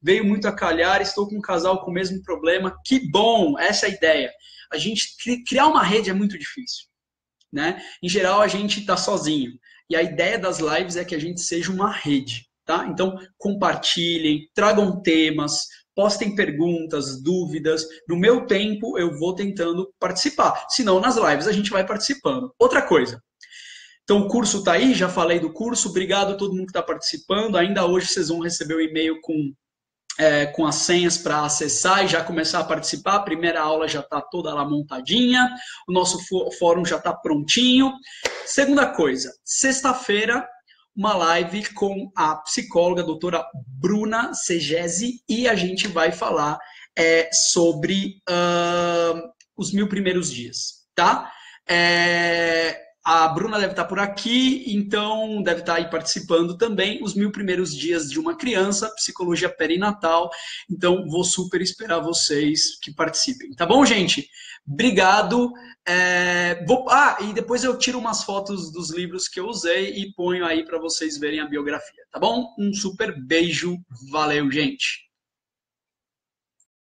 veio muito a calhar, estou com um casal com o mesmo problema. Que bom, essa é a ideia. A gente criar uma rede é muito difícil, né? Em geral, a gente está sozinho. E a ideia das lives é que a gente seja uma rede. Tá? Então, compartilhem, tragam temas, postem perguntas, dúvidas. No meu tempo, eu vou tentando participar. Senão, nas lives, a gente vai participando. Outra coisa. Então, o curso está aí, já falei do curso. Obrigado a todo mundo que está participando. Ainda hoje, vocês vão receber o e-mail com as senhas para acessar e já começar a participar. A primeira aula já está toda lá montadinha. O nosso fórum já está prontinho. Segunda coisa. Sexta-feira, uma live com a psicóloga, a doutora Bruna Segesi, e a gente vai falar sobre os 1000 primeiros dias, tá? A Bruna deve estar por aqui, então deve estar aí participando também, os 1000 primeiros dias de uma criança, psicologia perinatal, então vou super esperar vocês que participem, tá bom, gente? Obrigado. E depois eu tiro umas fotos dos livros que eu usei e ponho aí para vocês verem a biografia, tá bom? Um super beijo, valeu, gente!